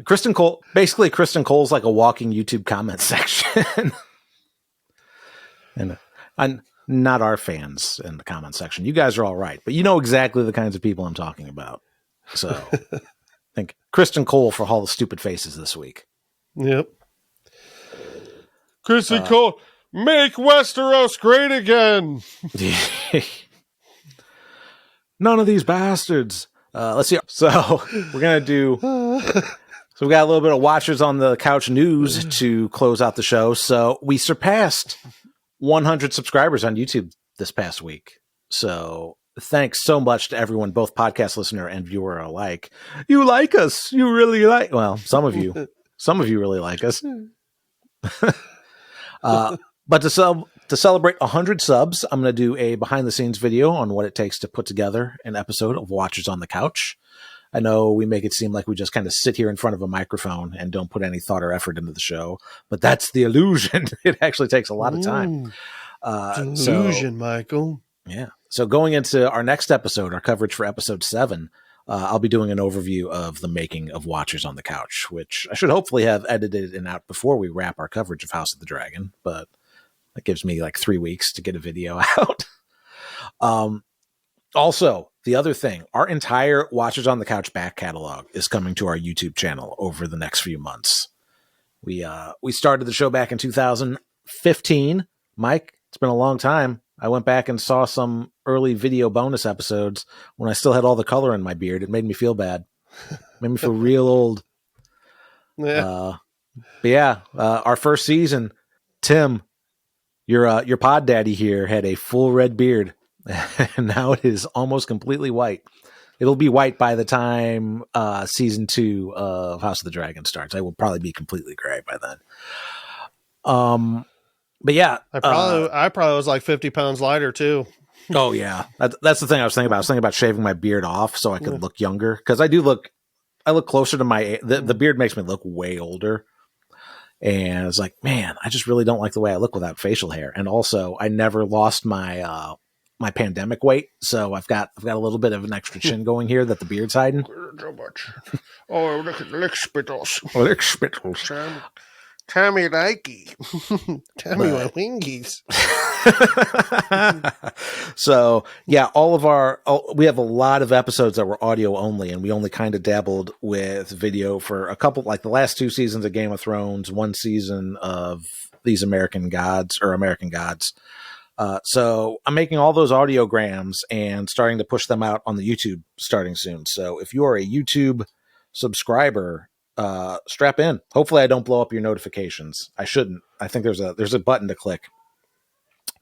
Kristen Cole's like a walking YouTube comment section. And not our fans in the comment section. You guys are all right. But you know exactly the kinds of people I'm talking about. So I think Kristen Cole for Hall of Stupid Faces this week. Yep. Kristen Cole, make Westeros great again. None of these bastards. Let's see. So we're going to do... So we got a little bit of Watchers on the Couch news to close out the show. So we surpassed 100 subscribers on YouTube this past week. So... thanks so much to everyone, both podcast listener and viewer alike. You like us. You really like, well, some of you really like us. But to celebrate 100 subs, I'm going to do a behind the scenes video on what it takes to put together an episode of Watchers on the Couch. I know we make it seem like we just kind of sit here in front of a microphone and don't put any thought or effort into the show, but that's the illusion. It actually takes a lot of time. Illusion, Michael. Yeah. So going into our next episode, our coverage for episode 7, I'll be doing an overview of the making of Watchers on the Couch, which I should hopefully have edited and out before we wrap our coverage of House of the Dragon, but that gives me like 3 weeks to get a video out. Also, the other thing, our entire Watchers on the Couch back catalog is coming to our YouTube channel over the next few months. We started the show back in 2015. Mike, it's been a long time. I went back and saw some early video bonus episodes when I still had all the color in my beard. It made me feel bad. It made me feel real old. Yeah. But yeah, our first season, Tim, your pod daddy here had a full red beard, and now it is almost completely white. It'll be white by the time season 2 of House of the Dragon starts. I will probably be completely gray by then. But yeah, I probably was like 50 pounds lighter too. Oh yeah, that's the thing I was thinking about. I was thinking about shaving my beard off so I could look younger, because I look closer to my the beard makes me look way older, and it's like, man, I just really don't like the way I look without facial hair. And also, I never lost my my pandemic weight, so I've got a little bit of an extra chin going here that the beard's hiding. So much. Oh, look at lick spittles. Oh, lick spittles. Tommy likey. Tommy my wingies. So yeah, we have a lot of episodes that were audio only, and we only kind of dabbled with video for a couple, like the last 2 seasons of Game of Thrones, 1 season of These American Gods. So I'm making all those audiograms and starting to push them out on the YouTube starting soon. So if you are a YouTube subscriber, strap in. Hopefully I don't blow up your notifications. I shouldn't. I think there's a button to click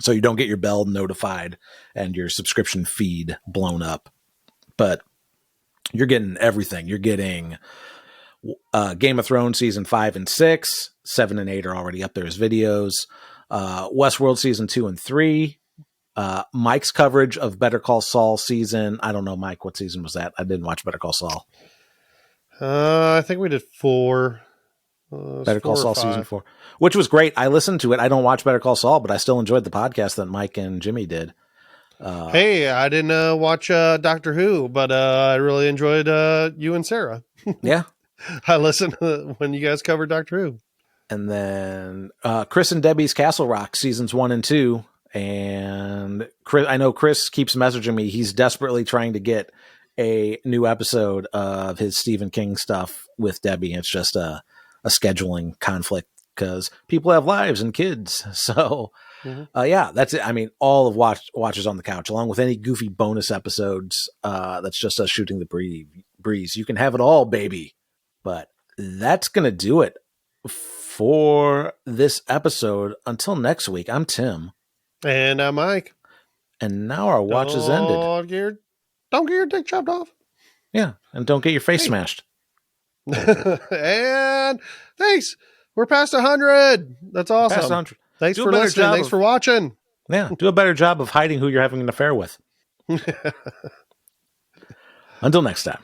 so you don't get your bell notified and your subscription feed blown up. But you're getting everything. You're getting Game of Thrones season 5 and 6, 7 and 8 are already up there as videos. Westworld season 2 and 3. Mike's coverage of Better Call Saul season. I don't know, Mike, what season was that? I didn't watch Better Call Saul. I think we did 4. Better Call Saul season 4, which was great. I listened to it. I don't watch Better Call Saul, but I still enjoyed the podcast that Mike and Jimmy did. Hey, I didn't watch Doctor Who, but I really enjoyed you and Sarah. Yeah. I listened when you guys covered Doctor Who. And then Chris and Debbie's Castle Rock seasons 1 and 2. And Chris, I know Chris keeps messaging me. He's desperately trying to get a new episode of his Stephen King stuff with Debbie. It's just a scheduling conflict because people have lives and kids. So yeah, that's it. I mean, all of Watchers on the Couch, along with any goofy bonus episodes, that's just us shooting the breeze. You can have it all, baby. But that's going to do it for this episode. Until next week, I'm Tim. And I'm Mike. And now our watch is ended. Don't get your dick chopped off. Yeah, and don't get your face smashed. And thanks. We're past 100. That's awesome. Past 100. Thanks for listening. Thanks for watching. Yeah, do a better job of hiding who you're having an affair with. Until next time.